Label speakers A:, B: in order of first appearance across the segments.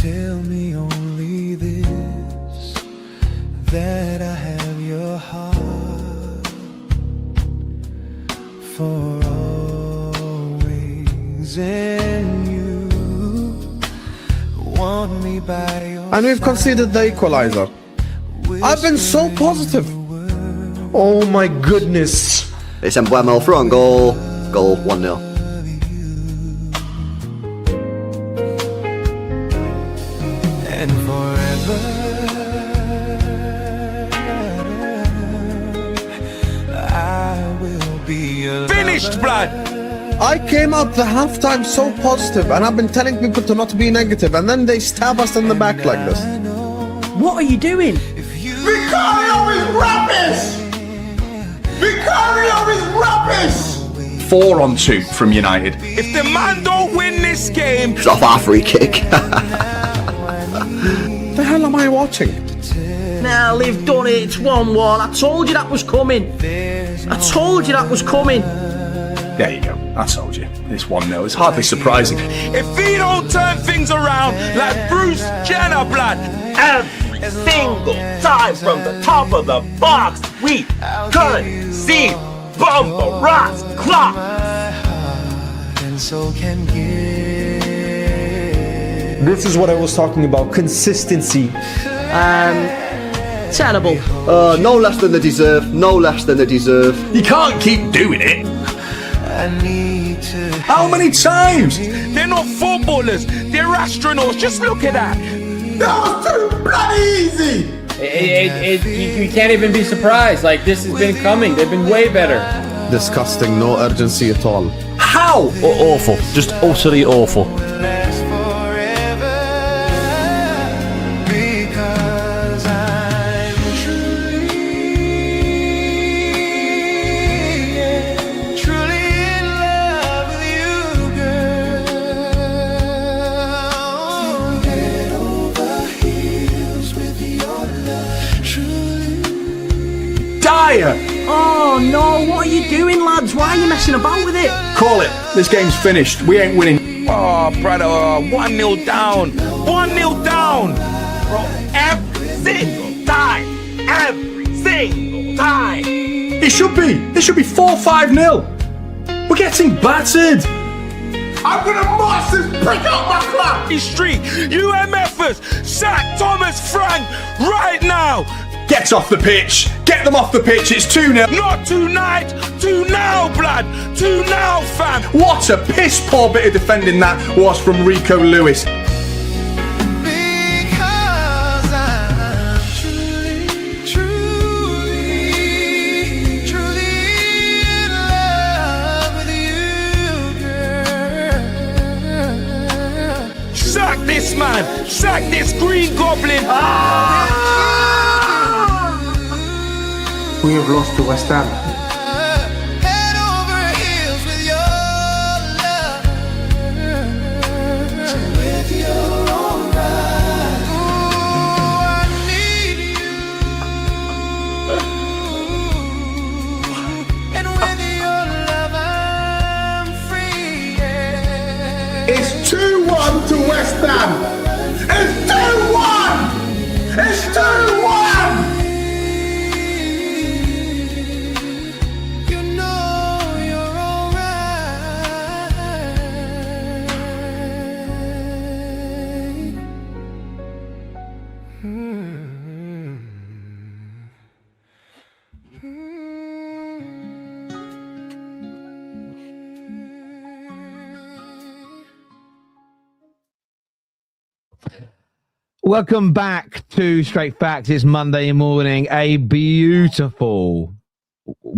A: Tell me only this, that I have your heart for always, and you want me by your
B: And we've conceded the equalizer. I've been so positive. Oh my goodness.
C: It's Embuemo through on goal. Goal 1-0.
A: And forever I will be a
D: Finished, blood!
B: I came out the halftime so positive, and I've been telling people to not be negative, and then they stab us in the back like this.
E: What are you doing?
F: Vicario is rubbish! Vicario is rubbish!
D: 4 on 2 from United. If the man don't win this game,
C: It's off our free kick.
B: The hell am I watching?
E: Now they've done it, it's 1-1. I told you that was coming. I told you that was coming.
D: there you go. I told you. It's 1-0. It's hardly surprising. If he don't turn things around like Bruce Jenner, blood.
F: Every single time from the top of the box, we concede Bumba Ross clock.
A: and so can give.
B: This is what I was talking about. Consistency.
E: Terrible.
C: No less than they deserve. No less than they deserve.
D: You can't keep doing it.
A: I need to.
D: How many times? They're not footballers. They're astronauts. Just look at that.
F: That was too bloody easy.
G: You can't even be surprised. Like, this has been coming. They've been way better.
B: Disgusting. No urgency at all.
D: How?
H: Awful. Just utterly awful.
A: Last forever, because I'm truly in love with you, girl. Head over heels with your love, truly.
D: Dire.
E: Oh no, what are you doing, lads? Why are you messing about with it?
D: Call it. This game's finished. We ain't winning. Oh, brother. 1-0 down. 1-0 down.
F: Bro, every single time. Every single time.
D: It should be. It should be 4-5-0. We're getting battered.
F: I'm gonna march this prick out my club.
D: Street. UMFers. Sack Thomas Frank right now. Get off the pitch. Get them off the pitch. It's 2-0. Not tonight. 2 now, blood. 2 now, fam. What a piss poor bit of defending that was from Rico Lewis.
A: Because I'm truly in love with you, girl.
D: Sack this man. Sack this green goblin.
I: We have lost to West Ham.
A: Head over heels with your love. With your own right. Ooh, I need you. And with your love, I'm free. Yeah.
F: It's 2-1 to West Ham. It's 2-1. It's 2-1.
A: You know you're
J: Welcome back to Straight Facts. It's Monday morning. A beautiful,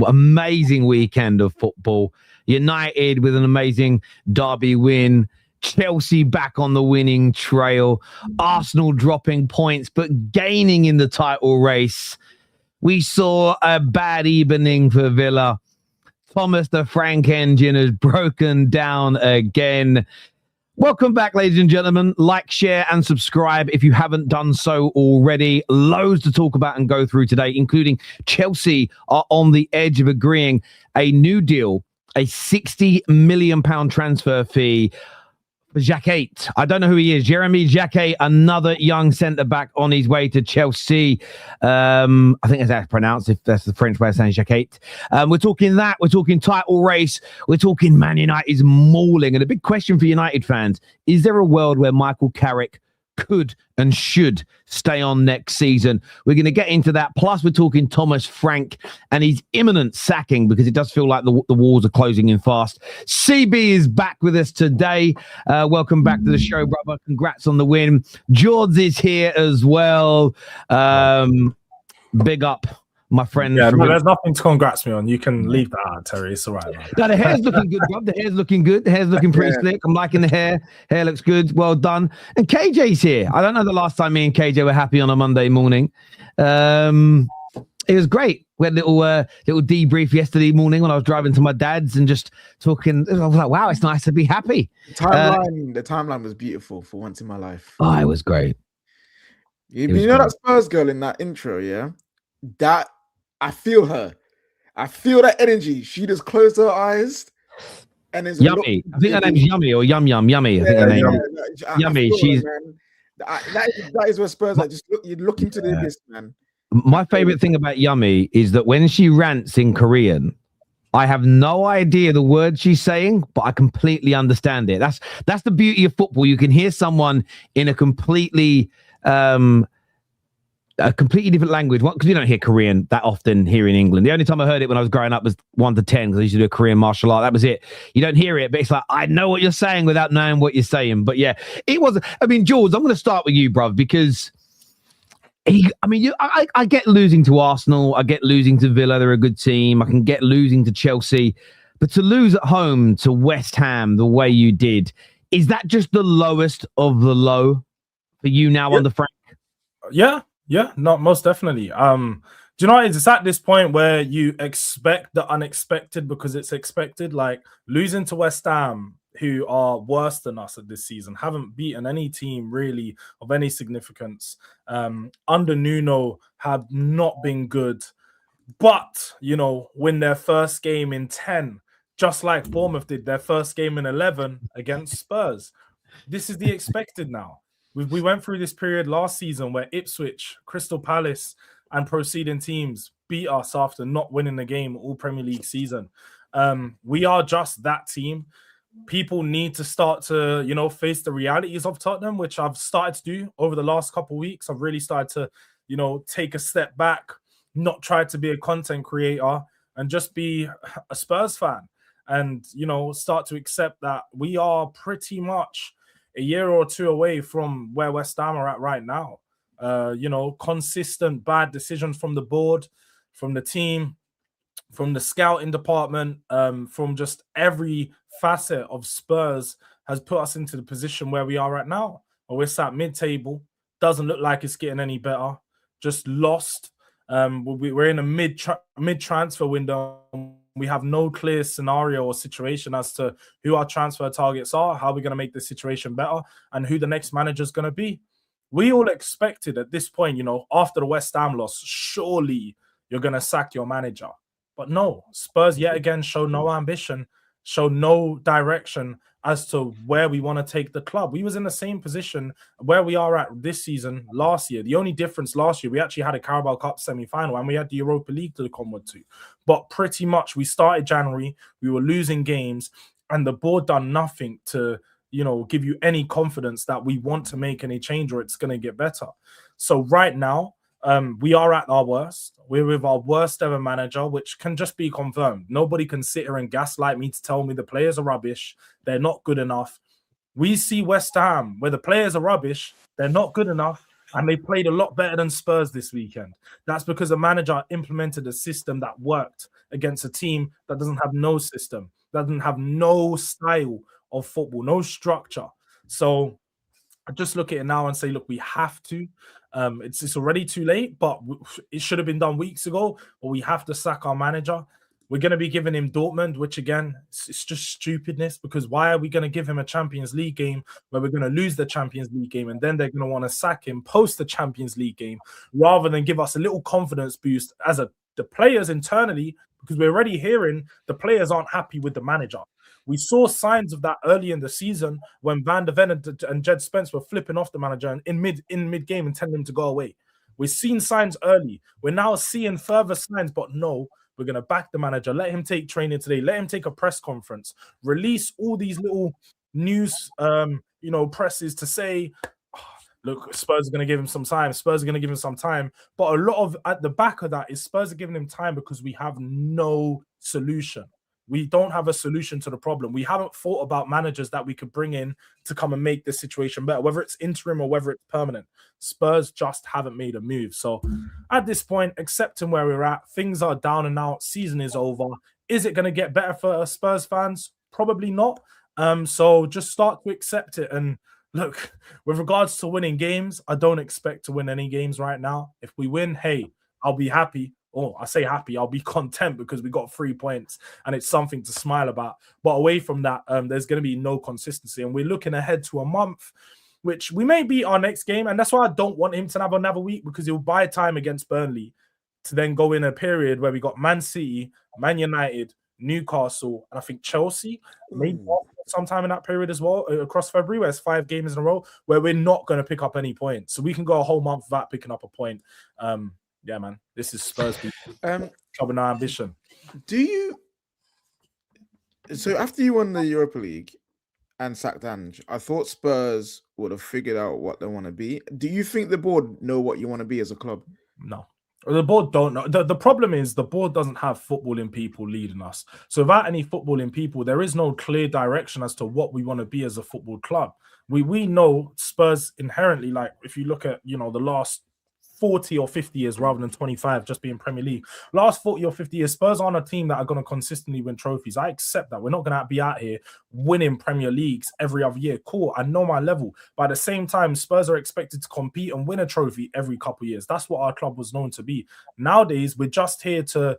J: amazing weekend of football. United with an amazing derby win. Chelsea back on the winning trail. Arsenal dropping points but gaining in the title race. We saw a bad evening for Villa. Thomas the Frank engine has broken down again. Welcome back, ladies and gentlemen. Like, share, and subscribe if you haven't done so already. Loads to talk about and go through today, including Chelsea are on the edge of agreeing a new deal, a £60 million transfer fee Jacquet. I don't know who he is. Jeremy Jacquet, another young centre-back on his way to Chelsea. I think that's how it's pronounced, if that's the French way of saying Jacquet. We're talking that. We're talking title race. We're talking Man United's mauling. And a big question for United fans, is there a world where Michael Carrick could and should stay on next season? We're going to get into that. Plus, we're talking Thomas Frank and his imminent sacking, because it does feel like the walls are closing in fast. CB is back with us today. Welcome back to the show, brother. Congrats on the win. George is here as well. Big up, my friend.
I: Yeah, no, there's nothing to congrats me on. You can leave that out, Terry. It's all right, man.
J: No, the hair's looking good, bro. The hair's looking good. The hair's looking pretty slick. I'm liking the hair. Hair looks good. Well done. And KJ's here. I don't know the last time me and KJ were happy on a Monday morning. It was great. We had a little debrief yesterday morning when I was driving to my dad's and just talking. I was like, wow, it's nice to be happy.
K: The timeline was beautiful for once in my life.
J: Oh, it was great.
K: You know that Spurs girl in that intro, yeah? That I feel her. I feel that energy. She just closed her eyes and there's
J: Yummy. I think her name's Yummy or Yummy. I think her name is Yummy. She's
K: that is where Spurs are. Just look into the abyss, man.
J: My favorite thing about Yummy is that when she rants in Korean, I have no idea the word she's saying, but I completely understand it. That's the beauty of football. You can hear someone in a completely different language. Because you don't hear Korean that often here in England. The only time I heard it when I was growing up was 1 to 10, because I used to do a Korean martial art. That was it. You don't hear it, but it's like, I know what you're saying without knowing what you're saying. But yeah, it was. I mean, Jules, I'm going to start with you, bruv, because I get losing to Arsenal. I get losing to Villa. They're a good team. I can get losing to Chelsea. But to lose at home to West Ham the way you did, is that just the lowest of the low for you now on the Frank?
I: Yeah, not most definitely. Do you know, it's at this point where you expect the unexpected because it's expected. Like losing to West Ham, who are worse than us at this season, haven't beaten any team really of any significance. Under Nuno have not been good, but, win their first game in 10, just like Bournemouth did their first game in 11 against Spurs. This is the expected now. We went through this period last season where Ipswich, Crystal Palace, and preceding teams beat us after not winning the game all Premier League season. We are just that team. People need to start to, face the realities of Tottenham, which I've started to do over the last couple of weeks. I've really started to, take a step back, not try to be a content creator and just be a Spurs fan and, start to accept that we are pretty much a year or two away from where West Ham are at right now. Consistent bad decisions from the board, from the team, from the scouting department, from just every facet of Spurs has put us into the position where we are right now. We're sat mid-table. Doesn't look like it's getting any better. Just lost. We're in a mid-transfer window. We have no clear scenario or situation as to who our transfer targets are, how we're going to make the situation better, and who the next manager is going to be. We all expected at this point, after the West Ham loss, surely you're going to sack your manager. But no, Spurs yet again show no ambition, show no direction as to where we want to take the club. We was in the same position where we are at this season last year. The only difference last year, we actually had a Carabao Cup semi-final and we had the Europa League to look onward to. But pretty much we started January, we were losing games and the board done nothing to, give you any confidence that we want to make any change or it's going to get better. So right now, we are at our worst. We're with our worst ever manager, which can just be confirmed. Nobody can sit here and gaslight me to tell me the players are rubbish. They're not good enough. We see West Ham, where the players are rubbish, they're not good enough, and they played a lot better than Spurs this weekend. That's because the manager implemented a system that worked against a team that doesn't have no system, doesn't have no style of football, no structure. So I just look at it now and say, look, we have to. It's already too late, but it should have been done weeks ago. But we have to sack our manager. We're going to be giving him Dortmund, which again, it's just stupidness because why are we going to give him a Champions League game where we're going to lose the Champions League game and then they're going to want to sack him post the Champions League game rather than give us a little confidence boost as the players internally, because we're already hearing the players aren't happy with the manager. We saw signs of that early in the season when Van der Ven and Jed Spence were flipping off the manager and in mid game and telling him to go away. We've seen signs early. We're now seeing further signs, but no, we're going to back the manager. Let him take training today. Let him take a press conference. Release all these little news, presses to say, look, Spurs are going to give him some time. Spurs are going to give him some time. But a lot of, at the back of that is Spurs are giving him time because we have no solution. We don't have a solution to the problem. We haven't thought about managers that we could bring in to come and make this situation better, whether it's interim or whether it's permanent. Spurs just haven't made a move. So at this point, accepting where we're at, things are down and out. Season is over. Is it going to get better for Spurs fans? Probably not. So just start to accept it. And look, with regards to winning games, I don't expect to win any games right now. If we win, hey, I'll be happy. Oh, I say happy, I'll be content because we got 3 points and it's something to smile about. But away from that, there's going to be no consistency. And we're looking ahead to a month, which we may beat our next game. And that's why I don't want him to have another week, because he'll buy time against Burnley to then go in a period where we got Man City, Man United, Newcastle, and I think Chelsea, maybe sometime in that period as well, across February, where it's 5 games in a row, where we're not going to pick up any points. So we can go a whole month without picking up a point. Yeah, man, this is Spurs people. Club our ambition.
K: So after you won the Europa League and sacked Ange, I thought Spurs would have figured out what they want to be. Do you think the board know what you want to be as a club?
I: No. The board don't know. The problem is the board doesn't have footballing people leading us. So without any footballing people, there is no clear direction as to what we want to be as a football club. We know Spurs inherently, like if you look at, the last 40 or 50 years rather than 25 just being Premier League. Last 40 or 50 years, Spurs aren't a team that are going to consistently win trophies. I accept that. We're not going to be out here winning Premier Leagues every other year. Cool, I know my level. But at the same time, Spurs are expected to compete and win a trophy every couple of years. That's what our club was known to be. Nowadays, we're just here to,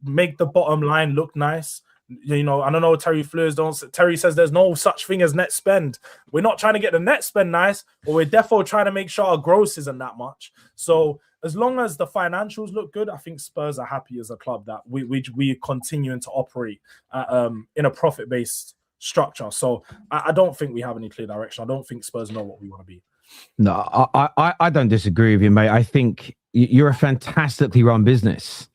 I: make the bottom line look nice. I don't know, Terry says there's no such thing as net spend. We're not trying to get the net spend nice, but we're definitely trying to make sure our gross isn't that much. So as long as the financials look good, I think Spurs are happy as a club that we continuing to operate in a profit-based structure. So I don't think we have any clear direction. I don't think Spurs know what we want to be.
J: No, I don't disagree with you, mate. I think you're a fantastically run business.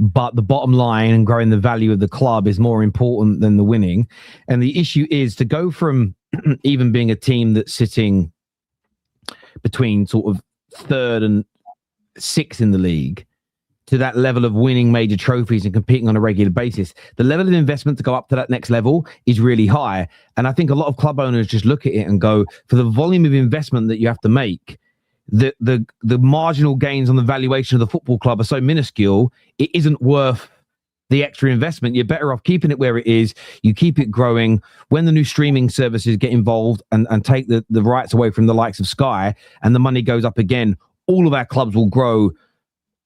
J: But the bottom line and growing the value of the club is more important than the winning. And the issue is to go from even being a team that's sitting between sort of 3rd and 6th in the league to that level of winning major trophies and competing on a regular basis. The level of investment to go up to that next level is really high. And I think a lot of club owners just look at it and go, for the volume of investment that you have to make, the marginal gains on the valuation of the football club are so minuscule, it isn't worth the extra investment. You're better off keeping it where it is. You keep it growing. When the new streaming services get involved and take the rights away from the likes of Sky and the money goes up again, all of our clubs will grow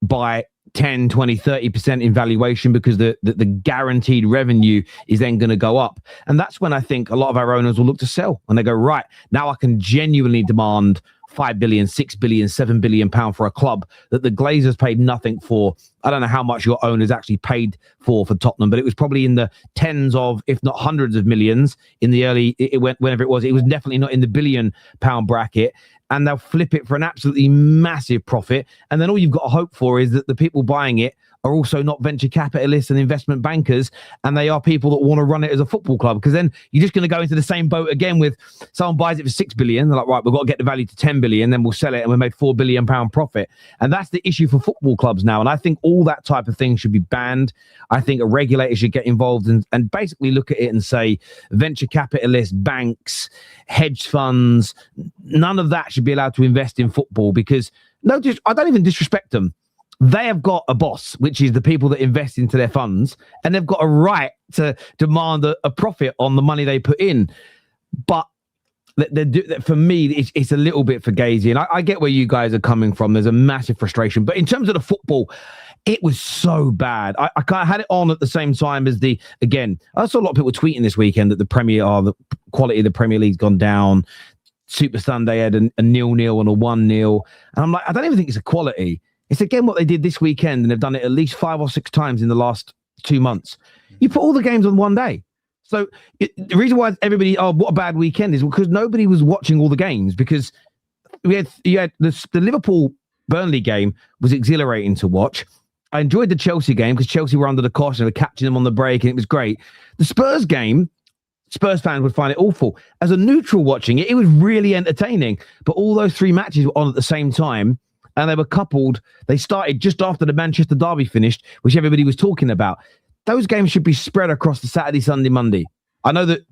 J: by 10, 20, 30% in valuation because the guaranteed revenue is then going to go up. And that's when I think a lot of our owners will look to sell. And they go, right, now I can genuinely demand 5 billion, 6 billion, 7 billion pound for a club that the Glazers paid nothing for. I don't know how much your owners actually paid for Tottenham, but it was probably in the tens of, if not hundreds of millions in the early, whenever it was definitely not in the £1 billion bracket. And they'll flip it for an absolutely massive profit. And then all you've got to hope for is that the people buying it are also not venture capitalists and investment bankers, and they are people that want to run it as a football club, because then you're just going to go into the same boat again with someone buys it for 6 billion. They're like, right, we've got to get the value to 10 billion, then we'll sell it and we made £4 billion profit. And that's the issue for football clubs now. And I think all that type of thing should be banned. I think a regulator should get involved and basically look at it and say venture capitalists, banks, hedge funds, none of that should be allowed to invest in football, because I don't even disrespect them. They have got a boss, which is the people that invest into their funds, and they've got a right to demand a profit on the money they put in. But for me, it's a little bit fugazi, and I get where you guys are coming from. There's a massive frustration. But in terms of the football, it was so bad. I kind of had it on at the same time as I saw a lot of people tweeting this weekend that the quality of the Premier League's gone down. Super Sunday had a 0-0 and a 1-0. And I'm like, I don't even think it's a quality. It's again what they did this weekend, and they've done it at least 5 or 6 times in the last 2 months. You put all the games on one day. So the reason why everybody, oh, what a bad weekend is because nobody was watching all the games because you had the Liverpool Burnley game was exhilarating to watch. I enjoyed the Chelsea game because Chelsea were under the cosh and were catching them on the break and it was great. The Spurs game, Spurs fans would find it awful. As a neutral watching it, it was really entertaining. But all those 3 matches were on at the same time and they were coupled. They started just after the Manchester derby finished, which everybody was talking about. Those games should be spread across the Saturday, Sunday, Monday. I know that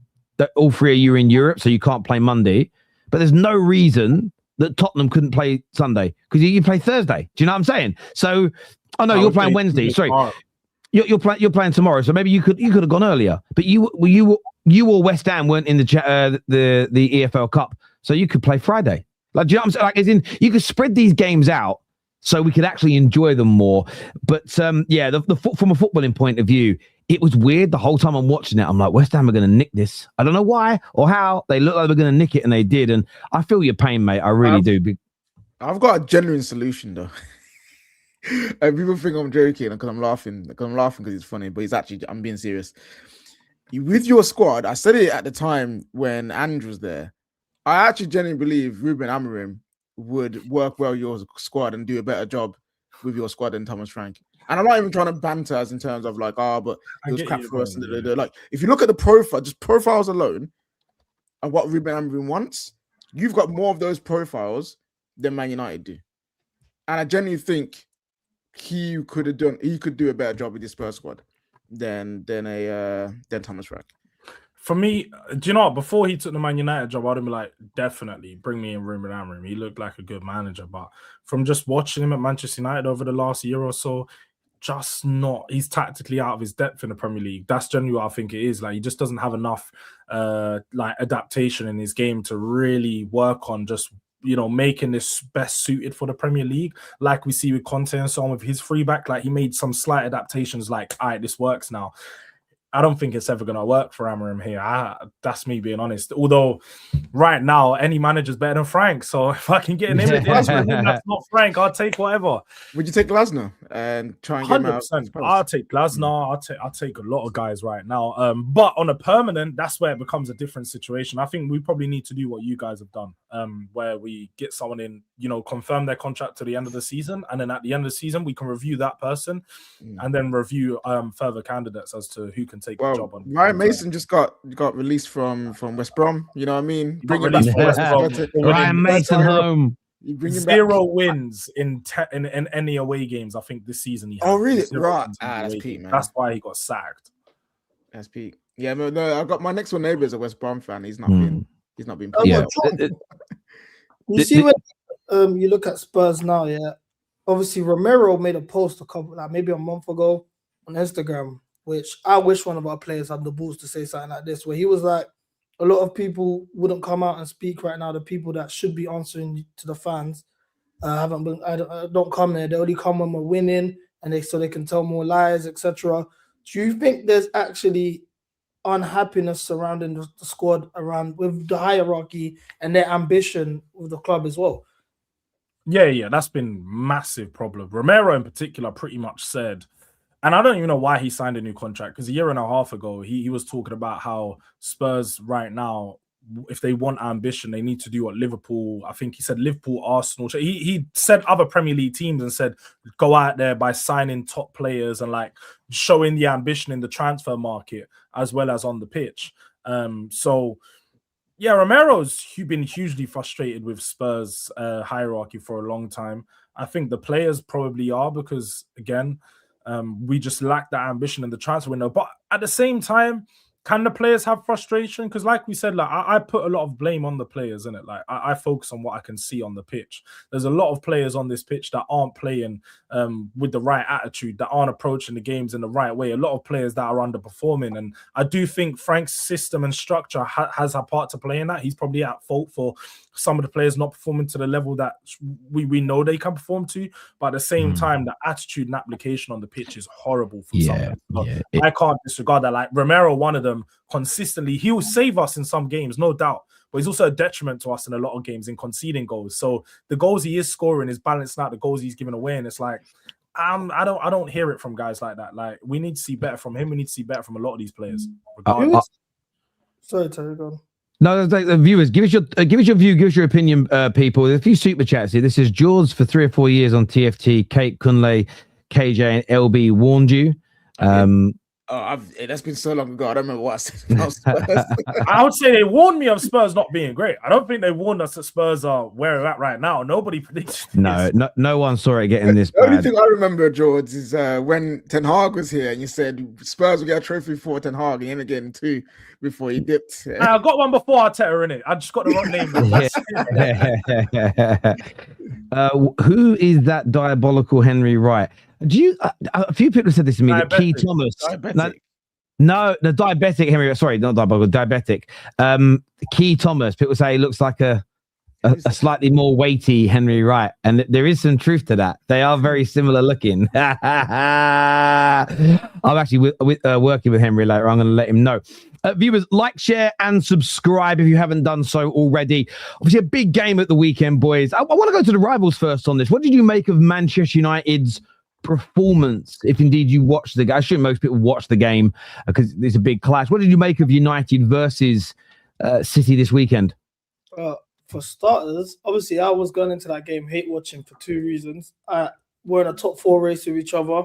J: all 3 of you are in Europe, so you can't play Monday, but there's no reason that Tottenham couldn't play Sunday because you play Thursday. Do you know what I'm saying? So, oh no, you're playing Wednesday. Sorry, you're playing tomorrow. So maybe you could have gone earlier, but you or West Ham weren't in the EFL Cup, so you could play Friday. Like, do you know what I'm saying? Like, as in, you could spread these games out so we could actually enjoy them more. But from a footballing point of view, it was weird the whole time I'm watching it. I'm like, West Ham are going to nick this. I don't know why or how. They look like they're going to nick it, and they did. And I feel your pain, mate. I really do.
K: I've got a genuine solution, though. And people think I'm joking because I'm laughing. Because it's funny, but it's actually, I'm being serious. With your squad, I said it at the time when Andrew was there. I actually genuinely believe Ruben Amorim would work well your squad and do a better job with your squad than Thomas Frank. And I'm not even trying to banter us in terms of like, but it was crap for us. Like, if you look at the profile, just profiles alone, and what Ruben Amorim wants, you've got more of those profiles than Man United do. And I genuinely think he could do a better job with this Spurs squad than Thomas Frank.
I: For me, do you know what? Before he took the Man United job, I'd have been like, definitely bring me in Ruben Amorim. He looked like a good manager. But from just watching him at Manchester United over the last year or so, he's tactically out of his depth in the Premier League. That's generally what I think it is. Like, he just doesn't have enough adaptation in his game to really work on just, making this best suited for the Premier League. Like we see with Conte and so on with his free back, like he made some slight adaptations like, all right, this works now. I don't think it's ever going to work for Amorim here. That's me being honest. Although right now, any manager's better than Frank. So if I can get an image that's not Frank, I'll take whatever.
K: Would you take Glasner and try and get him out?
I: I'll take Glasner. I'll take a lot of guys right now. But on a permanent, that's where it becomes a different situation. I think we probably need to do what you guys have done, where we get someone in, confirm their contract to the end of the season. And then at the end of the season, we can review that person and then review further candidates as to who can take the job on.
K: Ryan Mason just got released from West Brom. You know what I mean?
I: Bring him back.
J: Ryan Mason home.
I: 0 wins in any away games, I think, this season.
K: Oh, really? Right. That's peak, man.
I: That's why he got sacked.
K: That's peak. Yeah, no. I got my next door neighbor is a West Brom fan. He's not been.
J: Yeah.
L: You see when you look at Spurs now, yeah. Obviously, Romero made a post maybe a month ago on Instagram, which I wish one of our players had the balls to say something like this, where he was like, a lot of people wouldn't come out and speak right now. The people that should be answering to the fans haven't been. Don't come there. They only come when we're winning, and so they can tell more lies, etc. Do you think there's actually unhappiness surrounding the squad around with the hierarchy and their ambition with the club as well?
I: Yeah, that's been massive problem. Romero in particular pretty much said, and I don't even know why he signed a new contract, because a year and a half ago, he was talking about how Spurs right now, if they want ambition, they need to do what Liverpool, I think he said Liverpool, Arsenal. He said other Premier League teams and said, go out there by signing top players and like showing the ambition in the transfer market as well as on the pitch. So yeah, Romero's been hugely frustrated with Spurs hierarchy for a long time. I think the players probably are because, again, we just lack that ambition in the transfer window. But at the same time, can the players have frustration? Because like we said, like I put a lot of blame on the players, innit? Like I focus on what I can see on the pitch. There's a lot of players on this pitch that aren't playing with the right attitude, that aren't approaching the games in the right way. A lot of players that are underperforming. And I do think Frank's system and structure has a part to play in that. He's probably at fault for some of the players not performing to the level that we know they can perform to. But at the same time, the attitude and application on the pitch is horrible for some of them. I can't disregard that. Like Romero, one of them, consistently, he will save us in some games, no doubt. But he's also a detriment to us in a lot of games in conceding goals. So the goals he is scoring is balancing out the goals he's giving away. And it's like, I don't hear it from guys like that. Like, we need to see better from him. We need to see better from a lot of these players.
L: Sorry, Terry, go on.
J: No, the viewers, give us your view, give us your opinion, people. There's a few super chats here. This is George for 3 or 4 years on TFT. Kate, Kunle, KJ, and LB warned you.
K: That's been so long ago. I don't remember what I said about Spurs.
I: I would say they warned me of Spurs not being great. I don't think they warned us that Spurs are where we're at right now. Nobody predicted this.
J: No one saw it getting this
K: The only
J: bad.
K: thing I remember, George, is when Ten Hag was here and you said Spurs will get a trophy for Ten Hag and he ended up getting 2 before he dipped.
I: I got one before Arteta in it. I just got the wrong name.
J: Who is that diabolical Henry Wright? Do you? A few people said this to me. That Key Thomas. No, the diabetic Henry. Sorry, not diabolical. Diabetic. Key Thomas. People say he looks like a slightly more weighty Henry Wright, and there is some truth to that. They are very similar looking. I'm actually working with Henry later. I'm going to let him know. Viewers, like, share, and subscribe if you haven't done so already. Obviously, a big game at the weekend, boys. I want to go to the rivals first on this. What did you make of Manchester United's performance, if indeed you watched the game? I assume most people watch the game because there's a big clash. What did you make of United versus City this weekend?
L: For starters, obviously I was going into that game hate watching for 2 reasons. We're in a top 4 race with each other.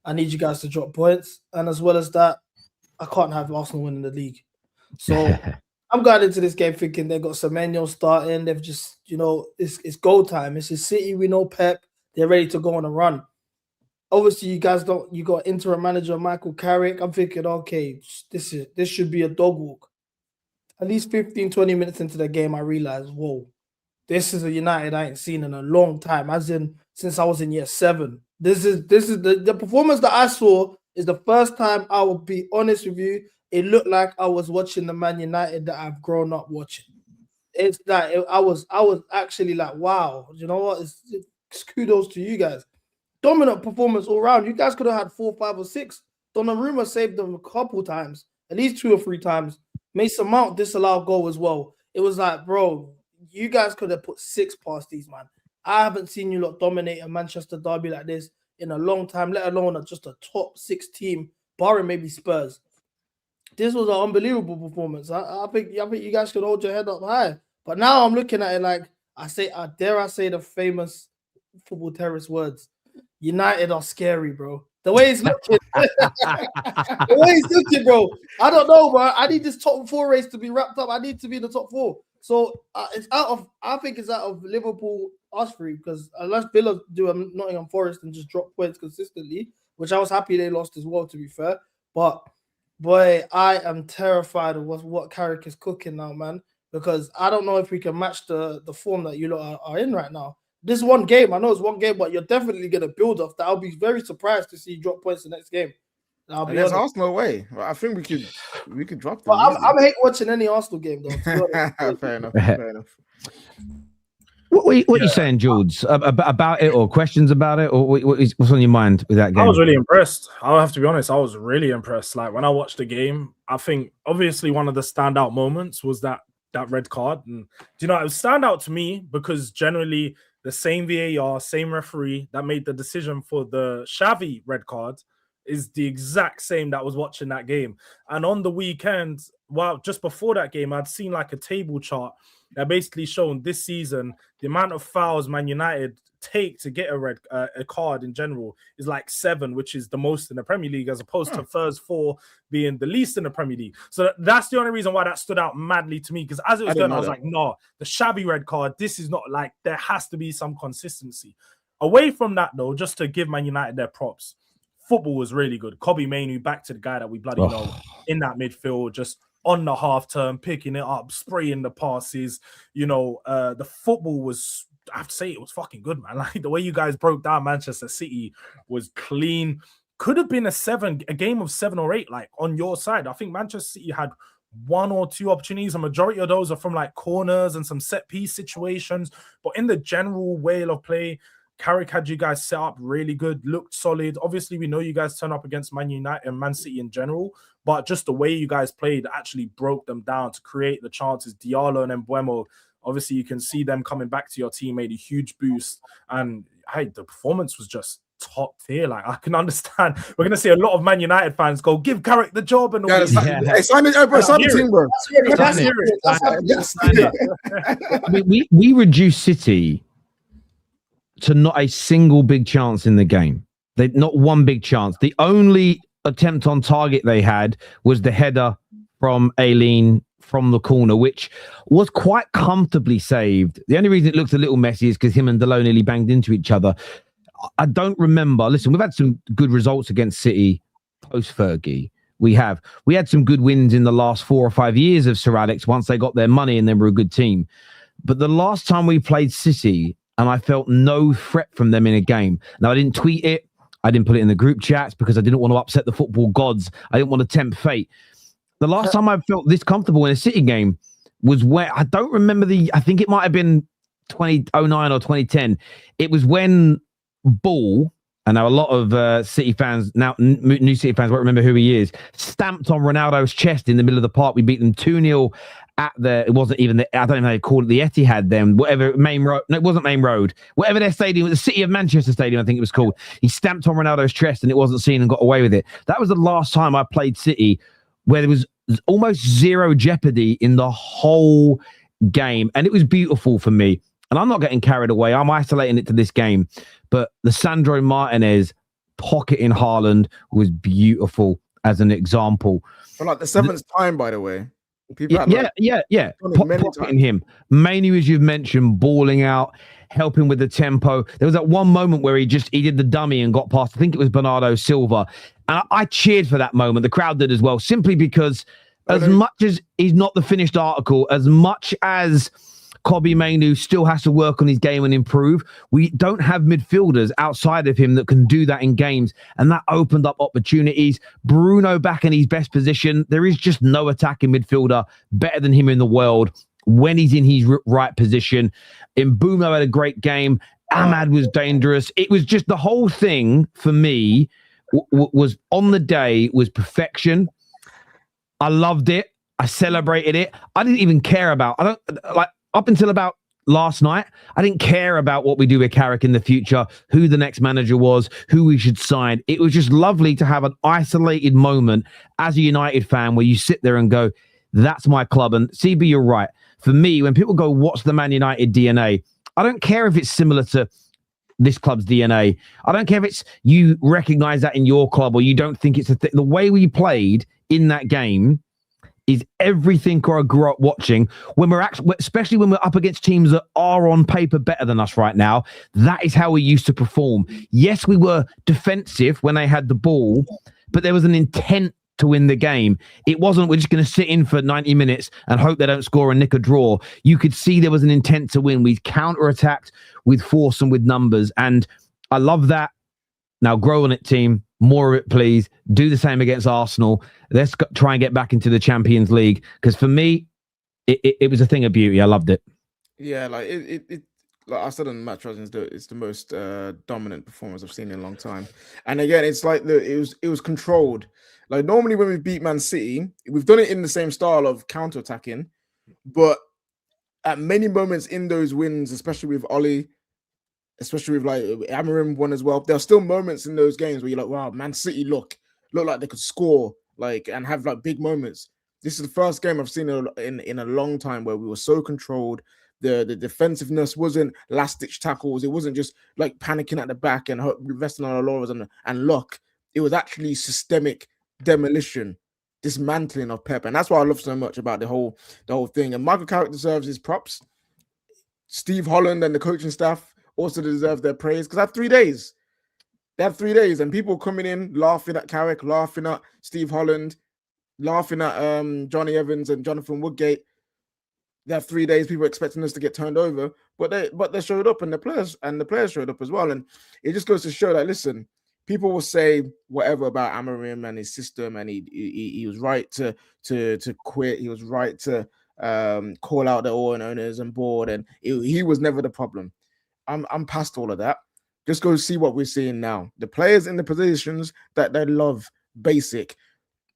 L: I need you guys to drop points, and as well as that, I can't have Arsenal winning the league. So I'm going into this game thinking they've got Semenyo starting. They've just, it's goal time. It's a City. We know Pep. They're ready to go on a run. Obviously, you got interim manager Michael Carrick. I'm thinking, okay, this should be a dog walk. At least 15, 20 minutes into the game, I realized, whoa, this is a United I ain't seen in a long time, as in since I was in year 7. This is the performance that I saw is the first time, I will be honest with you, it looked like I was watching the Man United that I've grown up watching. It's like I was actually like, wow, you know what? It's kudos to you guys. Dominant performance all around. You guys could have had 4, 5, or 6. Donnarumma saved them a couple times, at least 2 or 3 times. Mason Mount disallowed goal as well. It was like, bro, you guys could have put 6 past these, man. I haven't seen you lot dominate a Manchester derby like this in a long time, let alone just a top 6 team, barring maybe Spurs. This was an unbelievable performance. I think you guys should hold your head up high. But now I'm looking at it like dare I say the famous Football Terrace words. United are scary, bro. The way it's looking, bro. I don't know, bro. I need this top 4 race to be wrapped up. I need to be in the top 4. So I think it's out of Liverpool, us 3, because unless Villa do a Nottingham Forest and just drop points consistently, which I was happy they lost as well, to be fair. But boy, I am terrified of what Carrick is cooking now, man. Because I don't know if we can match the form that you lot are in right now. This one game, I know it's one game, but you're definitely going to build off that. I'll be very surprised to see you drop points the next game.
K: There's Arsenal away. I think we could drop them.
L: But I'm hate watching any Arsenal game, though.
K: Fair enough.
J: What are you saying, Jules, about it, or questions about it, or what's on your mind with that game?
I: I was really impressed. I'll have to be honest. I was really impressed. Like when I watched the game, I think obviously one of the standout moments was that red card. And it was standout to me because generally the same VAR, same referee that made the decision for the Xavi red card is the exact same that was watching that game. And on the weekend, just before that game, I'd seen like a table chart that basically shown this season the amount of fouls Man United take to get a card in general is like 7, which is the most in the Premier League, as opposed to first 4 being the least in the Premier League. So that's the only reason why that stood out madly to me, because as it was going, I was like, no, the Xavi red card, this is not like, there has to be some consistency. Away from that though, just to give Man United their props, football was really good. Kobe Mainoo back to the guy that we bloody know in that midfield, just on the half turn, picking it up, spraying the passes. The football was, I have to say, it was fucking good, man. Like the way you guys broke down Manchester City was clean. Could have been a game of 7 or 8, like on your side. I think Manchester City had 1 or 2 opportunities. A majority of those are from like corners and some set piece situations. But in the general way of play, Carrick had you guys set up really good, looked solid. Obviously, we know you guys turn up against Man United and Man City in general, but just the way you guys played actually broke them down to create the chances. Dalot and Mbeumo, obviously you can see them coming back to your team, made a huge boost. And hey, the performance was just top tier. Like, I can understand. We're going to see a lot of Man United fans go, give Carrick the job and all this.
K: Hey, sign it, bro. Sign the team, bro.
J: I mean, we reduced City to not a single big chance in the game. Not one big chance. The only attempt on target they had was the header from Aileen from the corner, which was quite comfortably saved. The only reason it looks a little messy is because him and Dalot nearly banged into each other. I don't remember. Listen, we've had some good results against City post-Fergie. We had some good wins in the last 4 or 5 years of Sir Alex once they got their money and they were a good team. But the last time we played City, and I felt no threat from them in a game. Now, I didn't tweet it. I didn't put it in the group chats because I didn't want to upset the football gods. I didn't want to tempt fate. The last time I felt this comfortable in a City game was when, I don't remember I think it might have been 2009 or 2010. It was when Ball, and now a lot of City fans, now new City fans won't remember who he is, stamped on Ronaldo's chest in the middle of the park. We beat them 2-0 at it wasn't even I don't know how they called it, the Etihad then, whatever, Main Road. No, it wasn't Main Road. Whatever their stadium, the City of Manchester Stadium, I think it was called. He stamped on Ronaldo's chest and it wasn't seen and got away with it. That was the last time I played City where there was almost zero jeopardy in the whole game. And it was beautiful for me. And I'm not getting carried away. I'm isolating it to this game. But the Sandro Martinez pocket in Haaland was beautiful as an example.
K: For like the 7th time, by the way.
J: Yeah. Pocketing him. Mainly, as you've mentioned, balling out, helping with the tempo. There was that one moment where he did the dummy and got past, I think it was Bernardo Silva. And I cheered for that moment. The crowd did as well, simply because as much as he's not the finished article, as much as Kobbie Mainoo still has to work on his game and improve, we don't have midfielders outside of him that can do that in games, and that opened up opportunities. Bruno back in his best position. There is just no attacking midfielder better than him in the world when he's in his right position. Mbeumo had a great game. Ahmad was dangerous. It was just the whole thing for me was on the day was perfection. I loved it. I celebrated it. I didn't even care about, up until about last night, I didn't care about what we do with Carrick in the future, who the next manager was, who we should sign. It was just lovely to have an isolated moment as a United fan where you sit there and go, that's my club. And CB, you're right. For me, when people go, what's the Man United DNA? I don't care if it's similar to this club's DNA. I don't care if it's you recognize that in your club or you don't think it's the way we played in that game is everything I grew up watching. When we're actually, especially when we're up against teams that are on paper better than us right now, that is how we used to perform. Yes, we were defensive when they had the ball, but there was an intent to win the game. It wasn't, we're just going to sit in for 90 minutes and hope they don't score and nick a draw. You could see there was an intent to win. We counter-attacked with force and with numbers. And I love that. Now grow on it, team. More of it, please. Do the same against Arsenal. Let's try and get back into the Champions League. Because for me, it was a thing of beauty. I loved it.
K: Yeah, like like I said on the match, it's the most dominant performance I've seen in a long time. And again, it's like it was controlled. Like normally when we beat Man City, we've done it in the same style of counter-attacking, but at many moments in those wins, especially with Oli, especially with like Amorim won as well, there are still moments in those games where you're like, wow, Man City look like they could score and have like big moments. This is the first game I've seen in a long time where we were so controlled. The defensiveness wasn't last-ditch tackles. It wasn't just like panicking at the back and resting on our laurels and luck. It was actually systemic demolition, dismantling of Pep, and that's what I love so much about the whole thing. And Michael Carrick deserves his props. Steve Holland and the coaching staff also deserve their praise because they had 3 days. They had 3 days, and people coming in laughing at Carrick, laughing at Steve Holland, laughing at Johnny Evans and Jonathan Woodgate. They have 3 days. People expecting us to get turned over, but they showed up, and the players showed up as well. And it just goes to show that listen. People will say whatever about Amorim and his system, and he was right to quit. He was right to call out the owners and board, and he was never the problem. I'm past all of that. Just go see what we're seeing now. The players in the positions that they love, basic.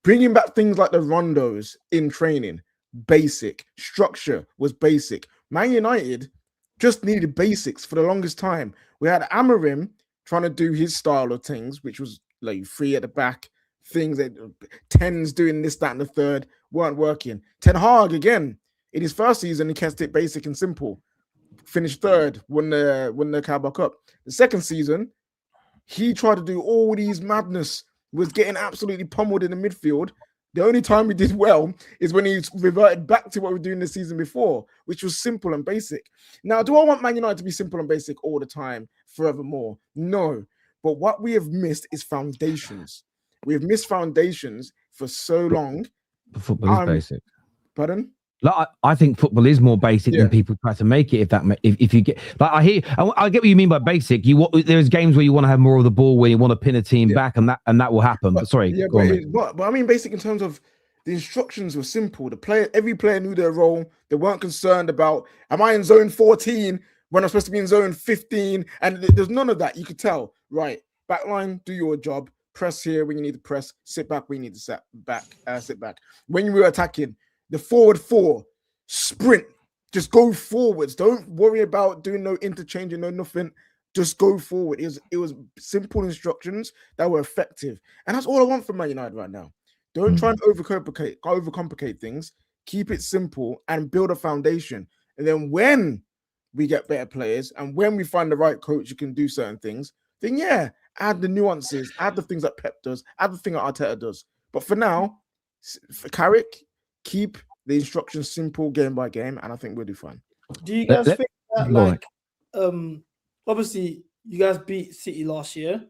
K: Bringing back things like the rondos in training, basic. Structure was basic. Man United just needed basics for the longest time. We had Amorim trying to do his style of things, which was like 3 at the back, things that 10's doing this, that, and the third weren't working. Ten Hag again in his first season, he kept it basic and simple. Finished third, won the Carabao Cup. The second season, he tried to do all these madness, was getting absolutely pummeled in the midfield. The only time we did well is when he reverted back to what we were doing the season before, which was simple and basic. Now, do I want Man United to be simple and basic all the time, forevermore? No. But what we have missed is foundations. We have missed foundations for so long.
J: Football is basic.
K: Pardon?
J: Like, I think football is more basic than people try to make it. If you get, like, I get what you mean by basic. There's games where you want to have more of the ball, where you want to pin a team back, and that will happen. But sorry, go on.
K: But I mean, basic in terms of the instructions were simple. Every player knew their role. They weren't concerned about, am I in zone 14 when I'm supposed to be in zone 15? And there's none of that. You could tell, right? Backline, do your job. Press here when you need to press. Sit back when you need to sit back. When you were attacking, the forward 4, sprint, just go forwards. Don't worry about doing no interchanging, no nothing. Just go forward. It was simple instructions that were effective. And that's all I want from Man United right now. Don't try and overcomplicate things. Keep it simple and build a foundation. And then when we get better players and when we find the right coach who can do certain things, then add the nuances, add the things that Pep does, add the thing that Arteta does. But for now, for Carrick, keep the instructions simple game by game, and I think we'll do fine.
L: Do you guys think that, obviously, you guys beat City last year,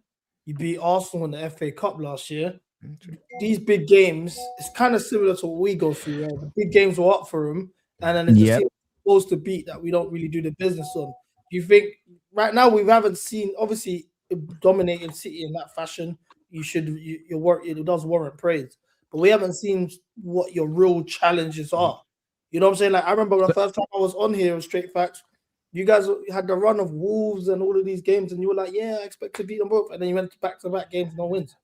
L: you beat Arsenal in the FA Cup last year. These big games, it's kind of similar to what we go through. Right? The big games were up for them, and then it's just supposed to beat that we don't really do the business on. Do you think right now we haven't seen, obviously, dominating City in that fashion? Your work, it does warrant praise. But we haven't seen what your real challenges are. You know what I'm saying? Like, I remember the first time I was on here with Straight Facts, you guys had the run of Wolves and all of these games, and you were like, yeah, I expect to beat them both. And then you went back-to-back games, no wins.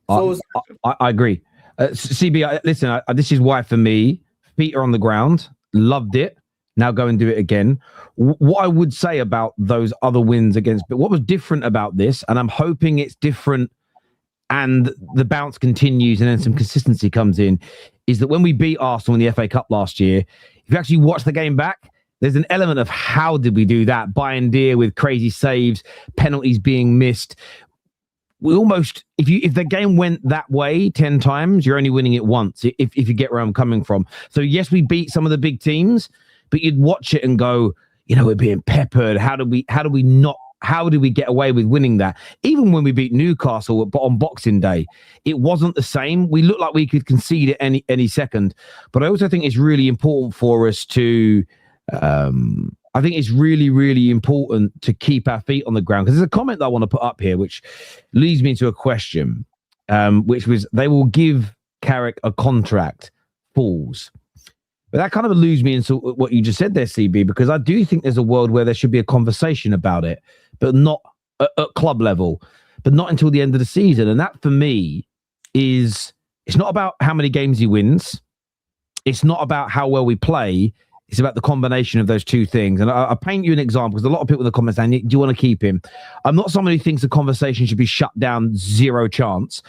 L: So
J: I agree. CB, listen, this is why for me, feet are on the ground, loved it. Now go and do it again. What I would say about those other wins but what was different about this, and I'm hoping it's different and the bounce continues and then some consistency comes in, is that when we beat Arsenal in the FA Cup last year, if you actually watch the game back, there's an element of how did we do that? Bayern Deer with crazy saves, penalties being missed. We almost, if the game went that way 10 times, you're only winning it once, if you get where I'm coming from. So yes, we beat some of the big teams, but you'd watch it and go, we're being peppered. How do we get away with winning that? Even when we beat Newcastle on Boxing Day, it wasn't the same. We looked like we could concede at any second. But I also think it's really important for us to, I think it's really, really important to keep our feet on the ground. Because there's a comment that I want to put up here, which leads me to a question, which was, they will give Carrick a contract. Fools. But that kind of alludes me into what you just said there, CB, because I do think there's a world where there should be a conversation about it, but not at club level, but not until the end of the season. And that for me it's not about how many games he wins. It's not about how well we play. It's about the combination of those two things. And I paint you an example, because a lot of people in the comments saying, do you want to keep him? I'm not someone who thinks the conversation should be shut down, 0 chance,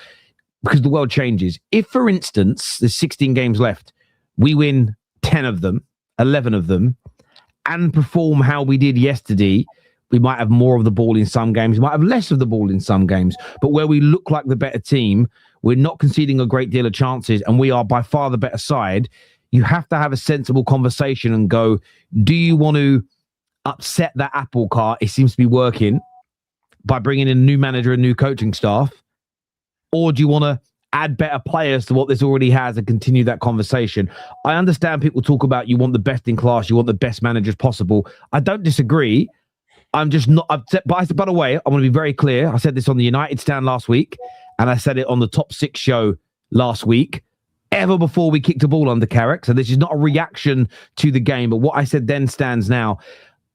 J: because the world changes. If, for instance, there's 16 games left, we win 10 of them, 11 of them, and perform how we did yesterday, we might have more of the ball in some games, we might have less of the ball in some games, but where we look like the better team, we're not conceding a great deal of chances, and we are by far the better side. You have to have a sensible conversation and go, do you want to upset that apple cart? It seems to be working by bringing in a new manager and new coaching staff, or do you want to add better players to what this already has and continue that conversation? I understand people talk about you want the best in class, you want the best managers possible. I don't disagree. I'm just not upset. But by the way, I want to be very clear. I said this on the United stand last week, and I said it on the Top 6 show last week, ever before we kicked a ball under Carrick. So this is not a reaction to the game, but what I said then stands now.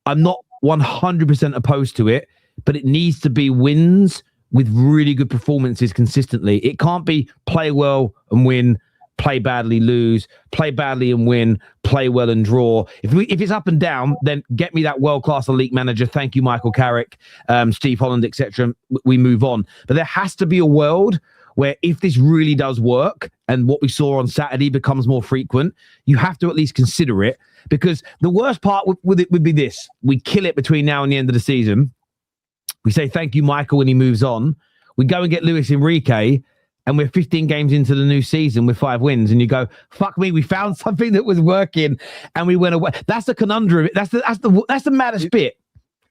J: I'm not 100% opposed to it, but it needs to be wins with really good performances consistently. It can't be play well and win, play badly, lose, play badly and win, play well and draw. If it's up and down, then get me that world-class elite manager. Thank you, Michael Carrick, Steve Holland, etc. We move on. But there has to be a world where if this really does work and what we saw on Saturday becomes more frequent, you have to at least consider it, because the worst part with it would be this. We kill it between now and the end of the season. We say, thank you, Michael, when he moves on. We go and get Luis Enrique, and we're 15 games into the new season with 5 wins, and you go, fuck me, we found something that was working and we went away. That's the conundrum. That's the maddest bit.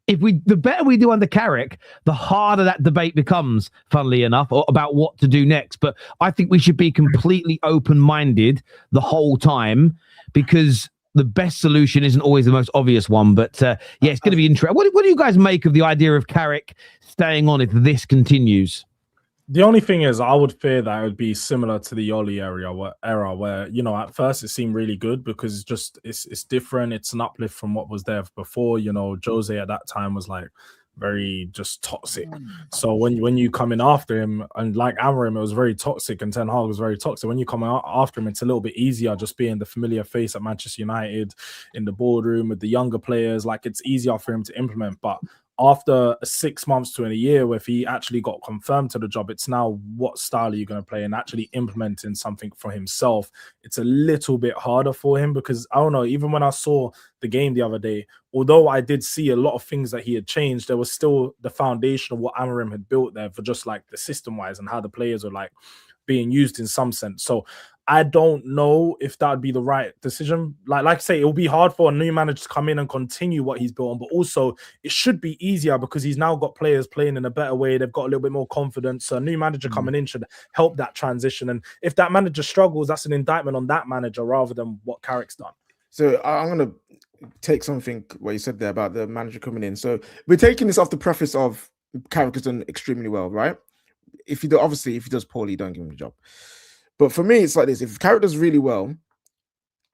J: The better we do under Carrick, the harder that debate becomes, funnily enough, about what to do next. But I think we should be completely open-minded the whole time, because the best solution isn't always the most obvious one. But yeah, it's going to be interesting. What do you guys make of the idea of Carrick staying on if this continues?
I: The only thing is, I would fear that it would be similar to the Oli era where, you know, at first it seemed really good because it's different. It's an uplift from what was there before. You know, Jose at that time was like very just toxic. So when you come in after him, and like Amorim, it was very toxic, and Ten Hag was very toxic. When you come out after him, it's a little bit easier just being the familiar face at Manchester United in the boardroom with the younger players. Like, it's easier for him to implement. But after 6 months to a year, if he actually got confirmed to the job, it's now what style are you going to play, and actually implementing something for himself. It's a little bit harder for him, because I don't know, even when I saw the game the other day, although I did see a lot of things that he had changed, there was still the foundation of what Amorim had built there for just like the system wise and how the players are like being used in some sense. So I don't know if that would be the right decision. Like I say, it will be hard for a new manager to come in and continue what he's built on, but also it should be easier because he's now got players playing in a better way. They've got a little bit more confidence. So a new manager coming in should help that transition. And if that manager struggles, that's an indictment on that manager rather than what Carrick's done.
K: So I'm going to take something what you said there about the manager coming in. So we're taking this off the preface of Carrick has done extremely well, right? If he does poorly, don't give him the job. But for me, it's like this. If Carrick does really well,